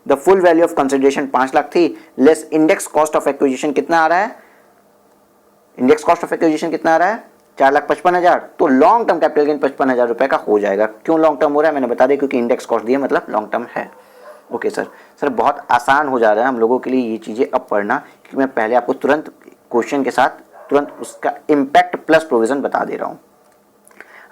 The full value of consideration 5 lakh थी, less index cost of acquisition कितना आ रहा है, इंडेक्स कॉस्ट ऑफ एक्विजिशन कितना आ रहा है, 4,55,000, तो लॉन्ग टर्म कैपिटल गेन 55,000 रुपए का हो जाएगा। क्यों लॉन्ग टर्म हो रहा है मैंने बता दिया, क्योंकि इंडेक्स कॉस्ट दिया मतलब लॉन्ग टर्म है। ओके सर, सर बहुत आसान हो जा रहा है हम लोगों के लिए ये चीज़ें अब पढ़ना, क्योंकि मैं पहले आपको तुरंत क्वेश्चन के साथ तुरंत उसका इम्पैक्ट प्लस प्रोविजन बता दे रहा हूँ।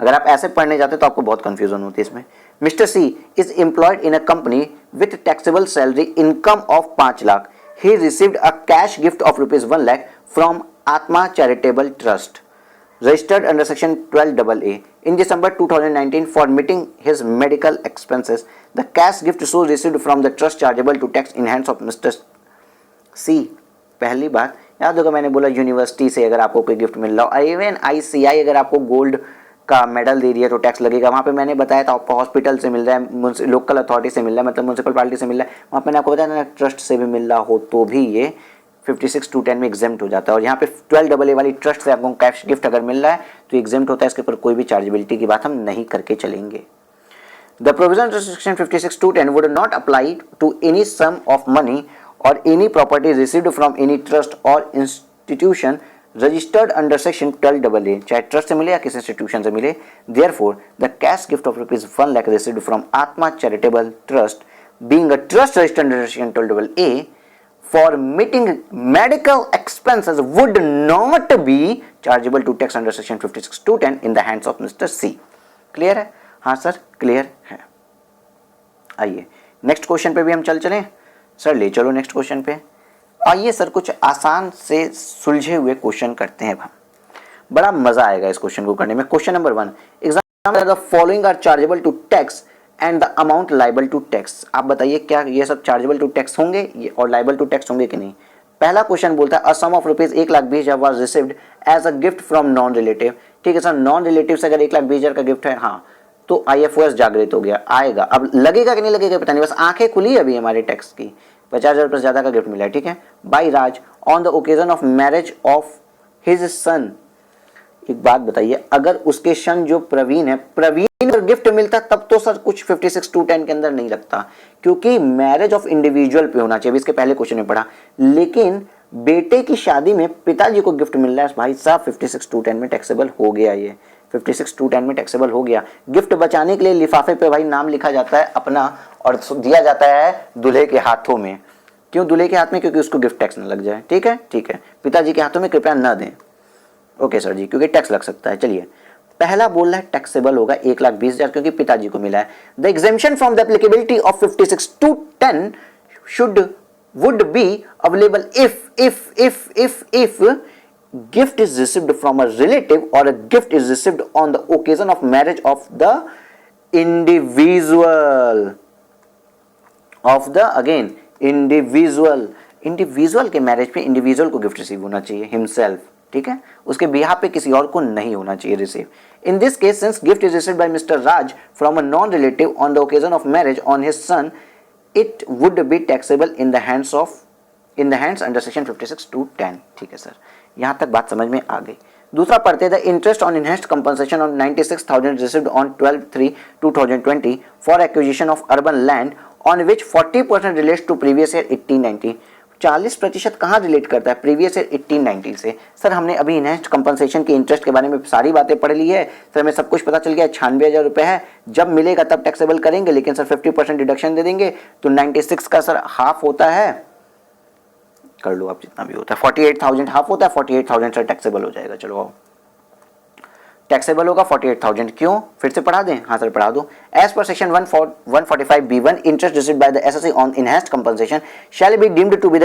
अगर आप ऐसे पढ़ने जाते तो आपको बहुत कंफ्यूजन होती है इसमें। Mister C is employed in a company with taxable salary income of 5 lakh. He received a cash gift of ₹1 lakh from Atma charitable trust registered under section 12AA in December 2019 for meeting his medical expenses. The cash gift so received from the trust chargeable to tax in hands of Mr. C। पहली बात याद होगा, मैंने बोला university से अगर आपको कोई गिफ्ट मिल रहा हो, इवन ICI अगर आपको गोल्ड का मेडल दे दिया तो टैक्स लगेगा। वहाँ पे मैंने बताया था आपको हॉस्पिटल से मिल रहा है, लोकल अथॉरिटी से मिल रहा है, मतलब म्यूनसिपल पार्टी से मिल रहा है, वहाँ पे मैंने आपको बताया था ट्रस्ट से भी मिल रहा हो तो भी ये 56(2)(10) में एग्जेम्प्ट हो जाता है। और यहाँ पे 12AA वाली ट्रस्ट से आपको कैश गिफ्ट अगर मिल रहा है तो एग्जेम्प्ट होता है, इसके ऊपर कोई भी चार्जेबिलिटी की बात हम नहीं करके चलेंगे। The provision section 56(2)(10) would not apply to any sum of money or any property received from any trust or institution registered under section 12AA, चाहे ट्रस्ट से मिले या किसी इंस्टीट्यूशन से मिले। Therefore the cash gift of ₹1 lakh received from Atma charitable trust being a trust registered under section 12AA for meeting medical expenses would not be chargeable to tax under section 56(2)(10) in the hands of Mr. C। Clear है? हाँ sir clear है। आइए next question पे भी हम चलें sir, ले चलो नेक्स्ट क्वेश्चन पे। आइए सर कुछ आसान से सुलझे हुए क्वेश्चन करते हैं हम, बड़ा मजा आएगा इस क्वेश्चन को करने में। Question number 1, example the following are chargeable to tax and the amount liable to tax. आप बताइए क्या ये सब चार्जेबल टू टैक्स होंगे और लाइबल टू टैक्स होंगे कि नहीं। पहला क्वेश्चन बोलता है a sum of ₹1,20,000 was received as a gift from non relative. ठीक है सर, नॉन रिलेटिव से अगर 1,20,000 का गिफ्ट है, हाँ तो IFOS जागृत हो गया, आएगा। अब लगेगा कि नहीं लगेगा पता नहीं, बस आंखें खुली अभी हमारे टैक्स की। 50,000 रुपये ज्यादा का गिफ्ट मिला है, ठीक है। By Raj on the occasion of marriage of his son. एक बात बताइए, अगर उसके सन जो प्रवीण है, प्रवीण अगर गिफ्ट मिलता तब तो सर कुछ 56(2)(10) के अंदर नहीं लगता, क्योंकि मैरिज ऑफ इंडिविजुअल पे होना चाहिए, इसके पहले क्वेश्चन में पढ़ा। लेकिन बेटे की शादी में पिताजी को गिफ्ट मिल रहा है, भाई साहब 56(2)(10) में टैक्सेबल हो गया, ये 56(2)(10) में टैक्सेबल हो गया। गिफ्ट बचाने के लिए लिफाफे पे भाई नाम लिखा जाता है अपना और दिया जाता है दूल्हे के हाथों में। क्यों दूल्हे के हाथ में? क्योंकि उसको गिफ्ट टैक्स न लग जाए, ठीक है ठीक है। पिताजी के हाथों में कृपया न दें, ओके सर जी, क्योंकि टैक्स लग सकता है। चलिए पहला बोल रहा है टैक्सेबल होगा 1,20,000 क्योंकि पिताजी को मिला है। The exemption from the applicability of 56(2)(10) should would be available if gift is received from a relative or a gift is received on the occasion of marriage of the individual individual के marriage पे individual को gift receive होना चाहिए himself, ठीक है, उसके behalf पे किसी और को नहीं होना चाहिए receive. In this case since gift is received by mister Raj from a non relative on the occasion of marriage on his son, it would be taxable in the hands under section 56(2)(10। ठीक है sir, यहाँ तक बात समझ में आ गई। दूसरा पढ़ते the interest on enhanced compensation on 96,000 received on 12/3/2020 for acquisition of urban land on which 40% relates to previous year 18-19। 40% कहाँ रिलेट करता है? प्रीवियस ईयर 18-19 से। सर हमने अभी इनहेंस्ड कंपनसेशन के इंटरेस्ट के बारे में सारी बातें पढ़ ली है सर, हमें सब कुछ पता चल गया। 96,000 रुपये है, जब मिलेगा तब टैक्सेबल करेंगे, लेकिन सर 50% डिडक्शन दे देंगे तो 96 का सर हाफ होता है, कर लो आप जितना भी होता है, 48,000 हाफ होता है, 48,000 सर टैक्सेबल हो जाएगा। चलो आओ, टैक्सेबल होगा 48,000। क्यों? फिर से पढ़ा दें? हाँ सर पढ़ा दो। As per section 145B1 interest received by the SSC on enhanced compensation shall be deemed to be the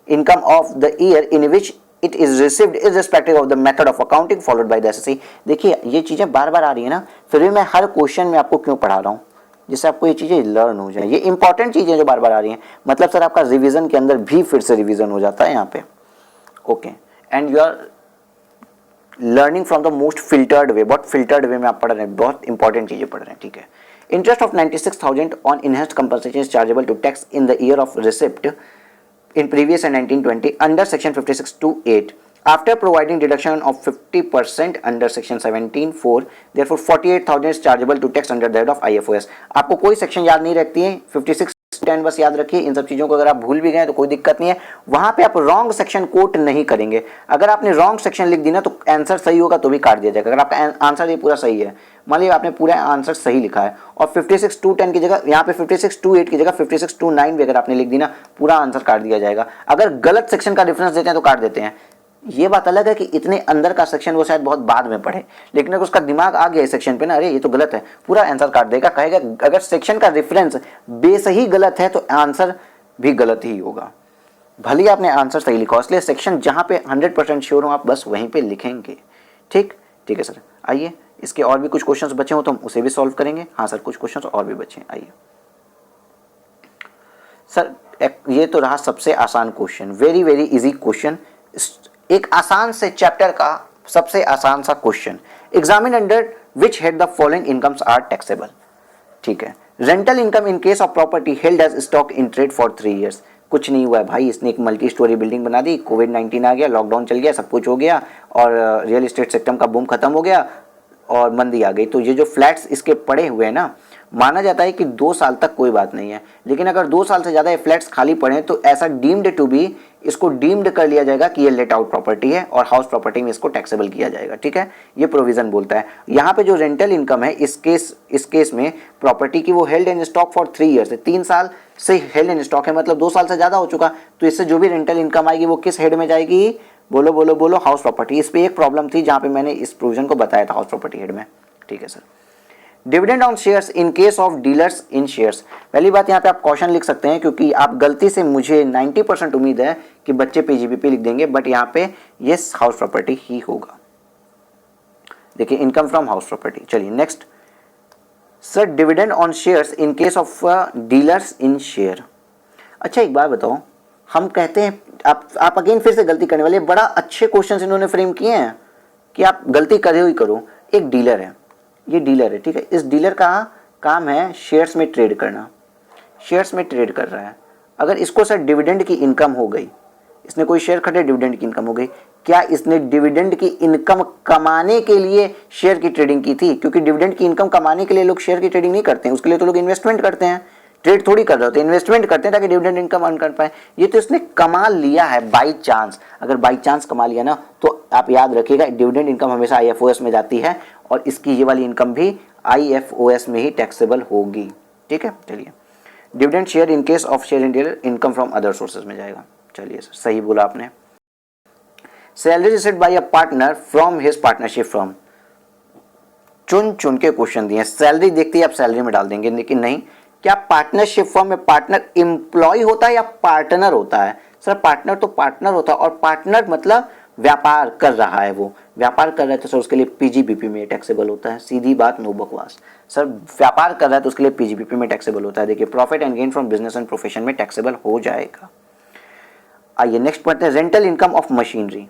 income of the year in which it is received irrespective of the method of accounting followed by the SSC. देखिए ये चीजें बार बार आ रही है ना, फिर भी मैं हर question में आपको क्यों पढ़ा रहा हूँ, जिससे आपको ये चीजें लर्न हो जाए। ये इंपॉर्टेंट चीजें जो बार बार आ रही हैं, मतलब सर आपका रिवीजन के अंदर भी फिर से रिवीजन हो जाता है यहाँ पे। Okay, and you are learning from the most filtered way. बहुत फिल्टर्ड वे में आप पढ़ रहे हैं, बहुत इंपॉर्टेंट चीजें पढ़ रहे हैं। ठीक है, interest of 96,000 on enhanced compensation is chargeable to tax in the year of receipt in previous year 1920 under section 56(2)(8 after providing deduction of 50% under section 17(4), therefore 48,000 is chargeable to tax under the head of IFOS। आपको कोई section याद नहीं रखती है, 56(10) बस याद रखिए। इन सब चीजों को अगर आप भूल भी गए तो कोई दिक्कत नहीं है, वहां पे आप रॉन्ग सेक्शन कोट नहीं करेंगे। अगर आपने रॉन्ग सेक्शन लिख दी ना तो आंसर सही होगा तो भी काट दिया जाएगा। अगर आपका आंसर ये पूरा सही है, मान लीजिए आपने पूरा आंसर सही लिखा है और 56(2)(10) की जगह यहाँ पे 56(2)(8) की जगह 56(2)(9) भी अगर आपने लिख दी ना, पूरा आंसर काट दिया जाएगा। अगर गलत सेक्शन का डिफरेंस देते हैं तो काट देते हैं। ये बात अलग है कि इतने अंदर का सेक्शन वो शायद बहुत बाद में पढ़े, लेकिन अगर उसका दिमाग आ गया इस सेक्शन पे ना, अरे ये तो गलत है, पूरा आंसर काट देगा, कहेगा अगर सेक्शन का रेफरेंस बेस ही गलत है तो आंसर भी गलत ही होगा, भले ही आपने आंसर सही लिखा। इसलिए सेक्शन जहां पे 100% श्योर हो आप बस वहीं पे लिखेंगे। ठीक है सर, आइए इसके और भी कुछ क्वेश्चंस बचे हो तो हम उसे भी सॉल्व करेंगे। हाँ सर कुछ क्वेश्चंस और भी बचे हैं, आइए सर। ये तो रहा सबसे आसान question, very very easy question, एक आसान से चैप्टर का सबसे आसान सा question. Examine under which head the following incomes are taxable. ठीक है, rental income in case of property held as stock in trade for 3 years। कुछ नहीं हुआ है भाई, इसने एक मल्टी स्टोरी बिल्डिंग बना दी, कोविड-19 आ गया, लॉकडाउन चल गया, सब कुछ हो गया और रियल एस्टेट सेक्टर का बूम खत्म हो गया और मंदी आ गई। तो ये जो फ्लैट्स इसके पड़े हुए हैं ना, माना जाता है कि 2 साल तक कोई बात नहीं है, लेकिन अगर 2 साल से ज़्यादा ये फ्लैट्स खाली पड़े हैं तो ऐसा डीम्ड टू बी, इसको डीम्ड कर लिया जाएगा कि ये लेट आउट प्रॉपर्टी है और हाउस प्रॉपर्टी में इसको टैक्सेबल किया जाएगा। ठीक है, ये प्रोविजन बोलता है। यहाँ पे जो रेंटल इनकम है इस केस में प्रॉपर्टी की वो held in stock for 3 years है, 3 साल से हेल्ड इन स्टॉक है, मतलब 2 साल से ज़्यादा हो चुका, तो इससे जो भी रेंटल इनकम आएगी वो किस हेड में जाएगी? बोलो बोलो बोलो, हाउस प्रॉपर्टी। इस पर एक प्रॉब्लम थी जहाँ पे मैंने इस प्रोविजन को बताया था, हाउस प्रॉपर्टी हेड में। ठीक है sir. Dividend on shares in case of dealers in shares. पहली बात यहाँ पे आप कॉशन लिख सकते हैं क्योंकि आप गलती से, मुझे 90% उम्मीद है कि बच्चे पीजीबीपी लिख देंगे, बट यहाँ पे ये हाउस प्रॉपर्टी ही होगा। देखिए इनकम फ्रॉम हाउस प्रॉपर्टी। चलिए next sir, dividend on shares in case of dealers in share. अच्छा एक बात बताओ, हम कहते हैं आप अगेन फिर से गलती करने वाले, बड़ा अच्छे क्वेश्चन इन्होंने फ्रेम किए हैं कि आप गलती करो ही करो। एक डीलर है, ये डीलर है, ठीक है, इस डीलर का काम है शेयर्स में ट्रेड करना, शेयर्स में ट्रेड कर रहा है। अगर इसको सर डिविडेंड की इनकम हो गई, इसने कोई शेयर खरीदे, डिविडेंड की इनकम हो गई, क्या इसने डिविडेंड की इनकम कमाने के लिए शेयर की ट्रेडिंग की थी? क्योंकि डिविडेंड की इनकम कमाने के लिए लोग शेयर की ट्रेडिंग नहीं करते हैं, उसके लिए तो लोग इन्वेस्टमेंट करते हैं, ट्रेड थोड़ी कर रहे होते हैं, इन्वेस्टमेंट करते हैं ताकि डिविडेंड इनकम अर्न कर पाए। ये तो इसने कमा लिया है बाई चांस। अगर बाई चांस कमा लिया ना तो आप याद रखिएगा डिविडेंड इनकम हमेशा IFOS में जाती है और इसकी ये वाली इनकम भी IFOS में ही टैक्सेबल होगी। ठीक है, चलिए dividend share in case of share in dealer income from other sources में जाएगा। चलिए सर सही बोला आपने। Salary received by a partner from his partnership firm. चुन के क्वेश्चन दिए, सैलरी देखते ही आप सैलरी में डाल देंगे, लेकिन नहीं। क्या पार्टनरशिप फर्म में पार्टनर एम्प्लॉय होता है या पार्टनर होता है? सर पार्टनर तो पार्टनर होता है, और पार्टनर मतलब व्यापार कर रहा है, वो व्यापार कर रहा है तो सर उसके लिए PGBP में टैक्सेबल होता है। सीधी बात, नो बकवास। सर व्यापार कर रहा है तो उसके लिए PGBP में टैक्सेबल होता है। देखिए profit and gain from business and profession में टैक्सेबल हो जाएगा। आइए नेक्स्ट पढ़ते हैं, rental income of machinery.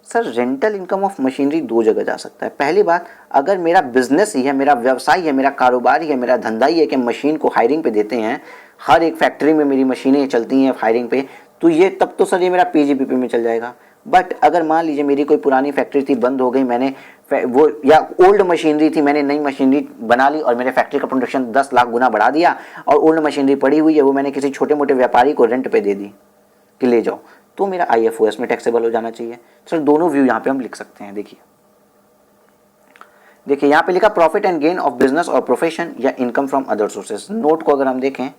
Sir rental income of machinery दो जगह जा सकता है। पहली बात, अगर मेरा बिजनेस ही है, मेरा व्यवसाय है, मेरा कारोबार ही है, मेरा धंधा ही है कि मशीन को हायरिंग पे देते हैं, हर एक फैक्ट्री में मेरी मशीनें चलती हैं हायरिंग पे, तो ये तब तो सर ये मेरा पीजीबीपी में चल जाएगा। बट अगर मान लीजिए मेरी कोई पुरानी फैक्ट्री थी, बंद हो गई, मैंने वो या ओल्ड मशीनरी थी, मैंने नई मशीनरी बना ली और मेरे फैक्ट्री का प्रोडक्शन 10 लाख गुना बढ़ा दिया, और ओल्ड मशीनरी पड़ी हुई है वो मैंने किसी छोटे मोटे व्यापारी को रेंट पे दे दी कि ले जाओ, तो मेरा आईएफओएस में टैक्सेबल हो जाना चाहिए। सर दोनों व्यू यहाँ पे हम लिख सकते हैं। देखिए यहाँ पे लिखा profit and gain of business और प्रोफेशन या income from other sources. Note को अगर हम देखें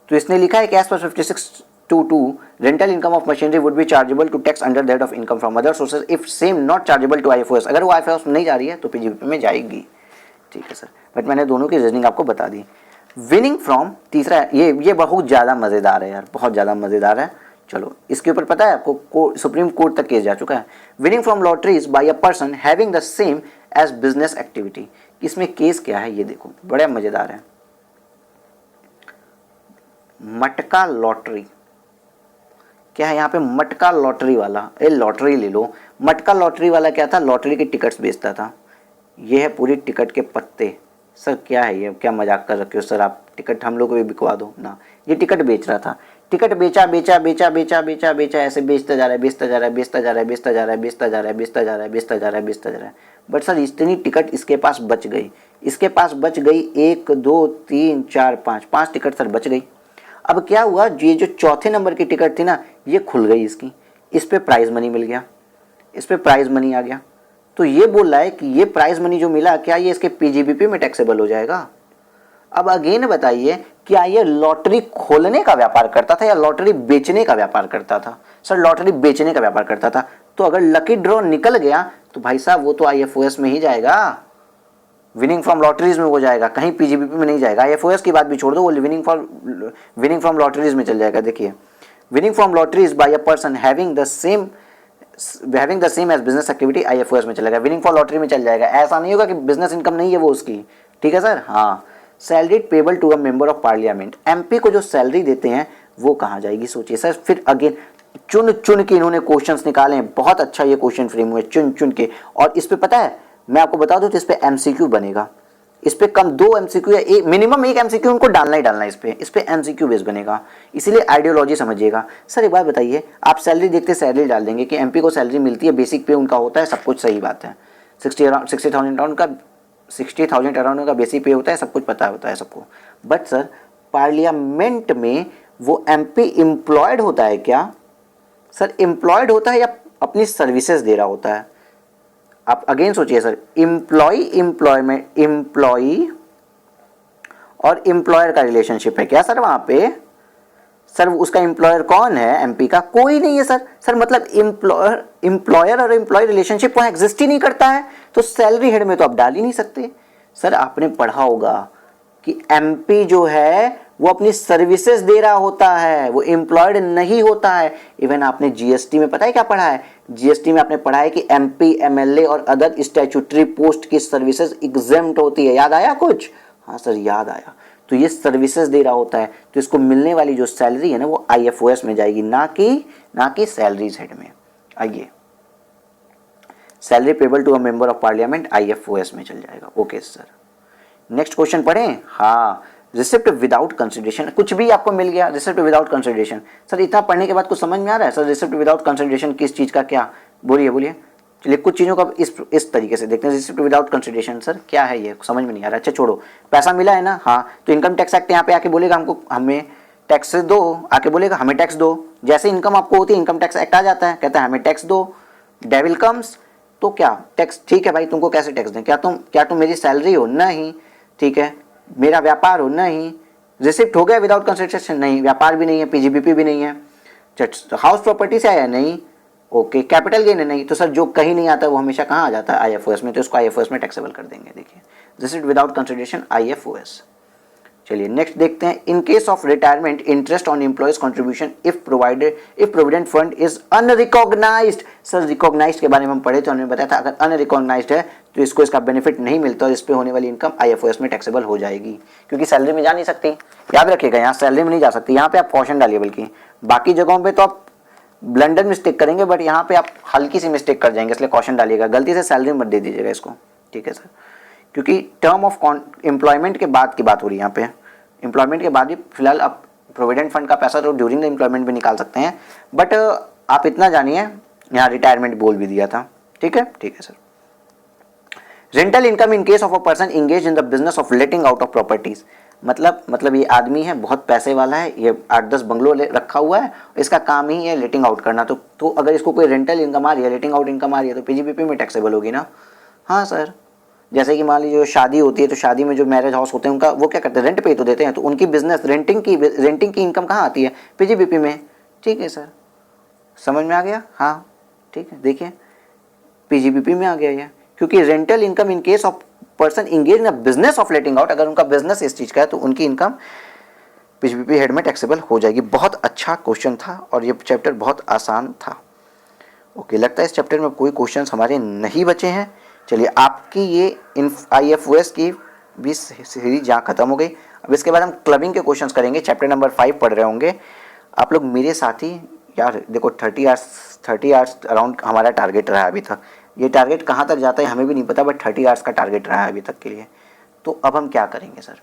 तो इसने लिखा है कि as per 56(2) rental income of machinery would be chargeable to tax under that of income from other sources if same not chargeable to IFOS. अगर वो आईएफओएस में नहीं जा रही है तो पीजीबीपी में जाएगी। ठीक है सर, बट मैंने दोनों की रीजनिंग आपको बता दी। विनिंग फ्रॉम तीसरा, ये बहुत ज़्यादा मज़ेदार है यार, बहुत ज़्यादा मज़ेदार है। चलो इसके ऊपर पता है आपको सुप्रीम कोर्ट तक केस जा चुका है। Winning from lotteries by a person having the same as business activity. इसमें केस क्या है ये देखो, बड़ा मजेदार है। मटका लॉटरी क्या है यहाँ पे, मटका लॉटरी वाला, ए लॉटरी ले लो। मटका लॉटरी वाला क्या था, लॉटरी के टिकट्स बेचता था। ये है पूरी टिकट के पत्ते। सर क्या है ये, क्या मजाक कर रखे हो सर आप, टिकट हम लोग को भी बिकवा दो ना। ये टिकट बेच रहा था, टिकट बेचा बेचा बेचा बेचा बेचा बेचा ऐसे बेचता जा रहा है, बेचता जा रहा है, बेचता जा रहा है, बेचता जा रहा है, बेचता जा रहा है, बेचता जा रहा है, बेचता जा रहा है, बेचता जा रहा है। बट सर इतनी टिकट इसके पास बच गई, इसके पास बच गई 1 2 3 4 5 टिकट सर बच गई। अब क्या हुआ, ये जो चौथे नंबर की टिकट थी ना, ये खुल गई इसकी, इस पे प्राइज मनी मिल गया, इस पे प्राइज मनी आ गया। तो ये बोल रहा है कि ये प्राइज मनी जो मिला, क्या ये इसके पीजीबीपी में टैक्सेबल हो जाएगा। अब अगेन बताइए, क्या ये लॉटरी खोलने का व्यापार करता था या लॉटरी बेचने का व्यापार करता था। सर लॉटरी बेचने का व्यापार करता था, तो अगर लकी ड्रॉ निकल गया तो भाई साहब वो तो आईएफओएस में ही जाएगा, विनिंग फ्रॉम लॉटरीज में वो जाएगा, कहीं पीजीबीपी में नहीं जाएगा। आईएफओएस की बात भी छोड़ दो, वो विनिंग फ्रॉम लॉटरीज में चल जाएगा। देखिए winning from lotteries by a person having the same as business activity IFOS में चलेगा, विनिंग फॉर लॉटरी में चल जाएगा। ऐसा नहीं होगा कि बिजनेस इनकम नहीं है वो उसकी। ठीक है सर, हाँ। Salary payable to a member of Parliament, MP को जो सैलरी देते हैं वो कहाँ जाएगी, सोचिए सर। फिर अगेन चुन चुन के इन्होंने क्वेश्चंस निकाले हैं, बहुत अच्छा ये क्वेश्चन फ्रेम हुए चुन चुन के। और इस पे पता है मैं आपको बता दूं तो इस पे एमसीक्यू बनेगा, इस पे कम 2 एमसीक्यू या मिनिमम 1 एमसीक्यू उनको डालना ही डालना है इस पे एमसीक्यू बेस बनेगा। इसीलिए आइडियोलॉजी समझिएगा। सर एक बात बताइए, आप सैलरी देखते सैलरी डाल देंगे कि एमपी को सैलरी मिलती है, बेसिक पे उनका होता है, सब कुछ सही बात है, 60,000 अराउंड उनका बेसिक पे होता है, सब कुछ पता होता है सबको। बट सर पार्लियामेंट में वो एमपी एम्प्लॉयड होता है क्या सर, एम्प्लॉयड होता है या अपनी सर्विसेज दे रहा होता है। आप अगेन सोचिए सर, एम्प्लॉयमेंट एम्प्लॉई और एम्प्लॉयर का रिलेशनशिप है क्या सर वहां पे। सर उसका एम्प्लॉयर कौन है, एमपी का कोई नहीं है सर। सर मतलब एम्प्लॉयर और एम्प्लॉय रिलेशनशिप वहां एग्जिस्ट ही नहीं करता है, तो सैलरी हेड में तो आप डाल ही नहीं सकते। सर आपने पढ़ा होगा कि एमपी जो है वो अपनी सर्विसेज दे रहा होता है, वो एम्प्लॉयड नहीं होता है। इवन आपने जीएसटी में पता है क्या पढ़ा है, जीएसटी में आपने पढ़ा है कि एमपी एमएलए और अदर स्टैट्यूटरी पोस्ट की सर्विसेज एग्जेम्प्ट होती है। याद आया कुछ, हाँ सर याद आया। तो ये सर्विसेज दे रहा होता है, तो इसको मिलने वाली जो सैलरी है ना वो आईएफओएस में जाएगी, ना कि सैलरीज हेड में। आइए, salary payable to a member of Parliament IFOS में चल जाएगा। ओके सर, नेक्स्ट क्वेश्चन पढ़ें। हाँ, रिसिप्ट विदाउट कंसिडरेशन, कुछ भी आपको मिल गया, रिसिप्ट विदाउट कंसिडरेशन। सर इतना पढ़ने के बाद कुछ समझ में आ रहा है सर, रिसिप्ट विदाउट कंसिडरेशन किस चीज का क्या, बोलिए। चलिए कुछ चीज़ों का इस तरीके से देखते हैं। रिसिप्ट विदाउट कंसिडरेशन सर क्या है ये, समझ में नहीं आ रहा। अच्छा छोड़ो, पैसा मिला है ना, हाँ, तो इनकम टैक्स एक्ट यहाँ पे आके बोलेगा हमको हमें टैक्स दो, आके बोलेगा हमें टैक्स दो। जैसे इनकम आपको होती है इनकम टैक्स एक्ट आ जाता है, कहता है हमें टैक्स दो। डेविल कम्स, तो क्या टैक्स, ठीक है भाई तुमको कैसे टैक्स दें, क्या तुम मेरी सैलरी हो, नहीं, ठीक है, मेरा व्यापार हो, नहीं। रिसिप्ट हो गया विदाउट कंसिडरेशन, नहीं, व्यापार भी नहीं है, पीजीबीपी भी नहीं है। हाउस प्रॉपर्टी से आया, नहीं, ओके, कैपिटल गेन है, नहीं। तो सर जो कहीं नहीं आता वो हमेशा कहाँ आ जाता है, आईएफओएस में, तो इसको आईएफओएस में टैक्सेबल कर देंगे। देखिए रिसिप्ट विदाउट कंसिडरेशन आईएफओएस। चलिए नेक्स्ट देखते हैं। In case of retirement interest on employees contribution if provident fund is unrecognised. Sir recognised के बारे में हम पढ़े तो हमने बताया था, अगर अनरिकॉग्नाइज्ड है तो इसको इसका बेनिफिट नहीं मिलता और इस पे होने वाली इनकम आईएफओएस में टैक्सेबल हो जाएगी, क्योंकि सैलरी में जा नहीं सकती। याद रखिएगा, यहाँ सैलरी में नहीं जा सकती, यहाँ पे आप कॉशन डालिए, बल्कि बाकी जगहों पे तो आप ब्लंडर मिस्टेक करेंगे, बट यहाँ पे आप हल्की सी मिस्टेक कर जाएंगे, इसलिए कॉशन डालिएगा, गलती से सैलरी मत दे दीजिएगा इसको, ठीक है सर, क्योंकि टर्म ऑफ एम्प्लॉयमेंट के बाद की बात हो रही है यहाँ पे। एम्प्लॉयमेंट के बाद भी फिलहाल आप प्रोविडेंट फंड का पैसा तो ड्यूरिंग द एम्प्लॉयमेंट भी निकाल सकते हैं, बट आप इतना जानिए यहाँ रिटायरमेंट बोल भी दिया था, ठीक है sir. Rental income in case of a person engage in the business of letting out of properties, मतलब ये आदमी है, बहुत पैसे वाला है, ये 8-10 बंगलो रखा हुआ है, इसका काम ही है लेटिंग आउट करना, तो अगर इसको कोई रेंटल इनकम आ रही है, लेटिंग आउट इनकम आ रही है, तो पीजीबीपी में टैक्सेबल होगी ना। हाँ सर, जैसे कि मान लीजिए शादी होती है, तो शादी में जो मैरिज हाउस होते हैं उनका वो क्या करते हैं, रेंट पे तो देते हैं, तो उनकी बिजनेस रेंटिंग की इनकम कहाँ आती है, पीजीबीपी में, ठीक है सर, समझ में आ गया। हाँ ठीक है, देखिए पीजीबीपी में आ गया ये, क्योंकि rental income in case of person engage in the business of letting out, अगर उनका बिजनेस इस चीज का है तो उनकी इनकम पीजीबीपी हेड में टैक्सेबल हो जाएगी। बहुत अच्छा क्वेश्चन था और ये चैप्टर बहुत आसान था। ओके, लगता है इस चैप्टर में कोई क्वेश्चन हमारे नहीं बचे हैं। चलिए, आपकी ये IFOS की भी सीरीज यहाँ खत्म हो गई। अब इसके बाद हम क्लबिंग के क्वेश्चंस करेंगे, चैप्टर नंबर 5 पढ़ रहे होंगे आप लोग मेरे साथ ही। यार देखो 30 आवर्स अराउंड हमारा टारगेट रहा है अभी तक। ये टारगेट कहाँ तक जाता है हमें भी नहीं पता, बट 30 आवर्स का टारगेट रहा है अभी तक के लिए। तो अब हम क्या करेंगे सर,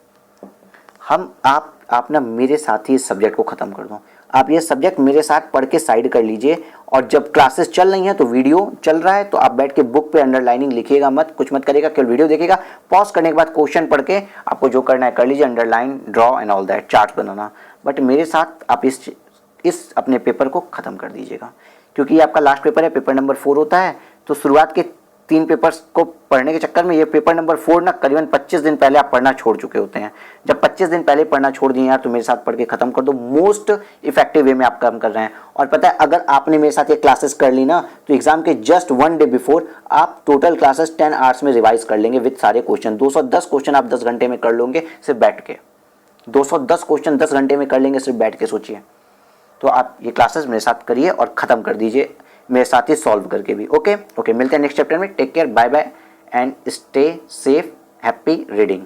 आप ना मेरे साथ ही इस सब्जेक्ट को ख़त्म कर दो। आप ये सब्जेक्ट मेरे साथ पढ़ के साइड कर लीजिए, और जब क्लासेस चल रही हैं तो वीडियो चल रहा है तो आप बैठ के बुक पे अंडरलाइनिंग लिखिएगा मत, कुछ मत करिएगा, केवल वीडियो देखिएगा। पॉज करने के बाद क्वेश्चन पढ़ के आपको जो करना है कर लीजिए, underline, draw and all that, chart banana. But मेरे साथ आप इस अपने पेपर को ख़त्म कर दीजिएगा, क्योंकि ये आपका लास्ट पेपर है, पेपर नंबर 4 होता है। तो शुरुआत के 3 पेपर्स को पढ़ने के चक्कर में ये पेपर नंबर 4 ना करीबन 25 दिन पहले आप पढ़ना छोड़ चुके होते हैं। जब 25 दिन पहले पढ़ना छोड़ दिए यार, तो मेरे साथ पढ़ के खत्म कर दो। मोस्ट इफेक्टिव वे में आप काम कर रहे हैं। और पता है, अगर आपने मेरे साथ ये क्लासेस कर ली ना, तो एग्जाम के जस्ट 1 डे बिफोर आप टोटल क्लासेस 10 आवर्स में रिवाइज कर लेंगे विद सारे क्वेश्चन। 210 क्वेश्चन आप 10 घंटे में कर लोगे सिर्फ बैठ के। 210 क्वेश्चन 10 घंटे में कर लेंगे सिर्फ बैठ के, सोचिए। तो आप ये क्लासेस मेरे साथ करिए और ख़त्म कर दीजिए मेरे साथ ही सॉल्व करके भी। ओके, मिलते हैं नेक्स्ट चैप्टर में। Take care, bye bye and stay safe, happy reading.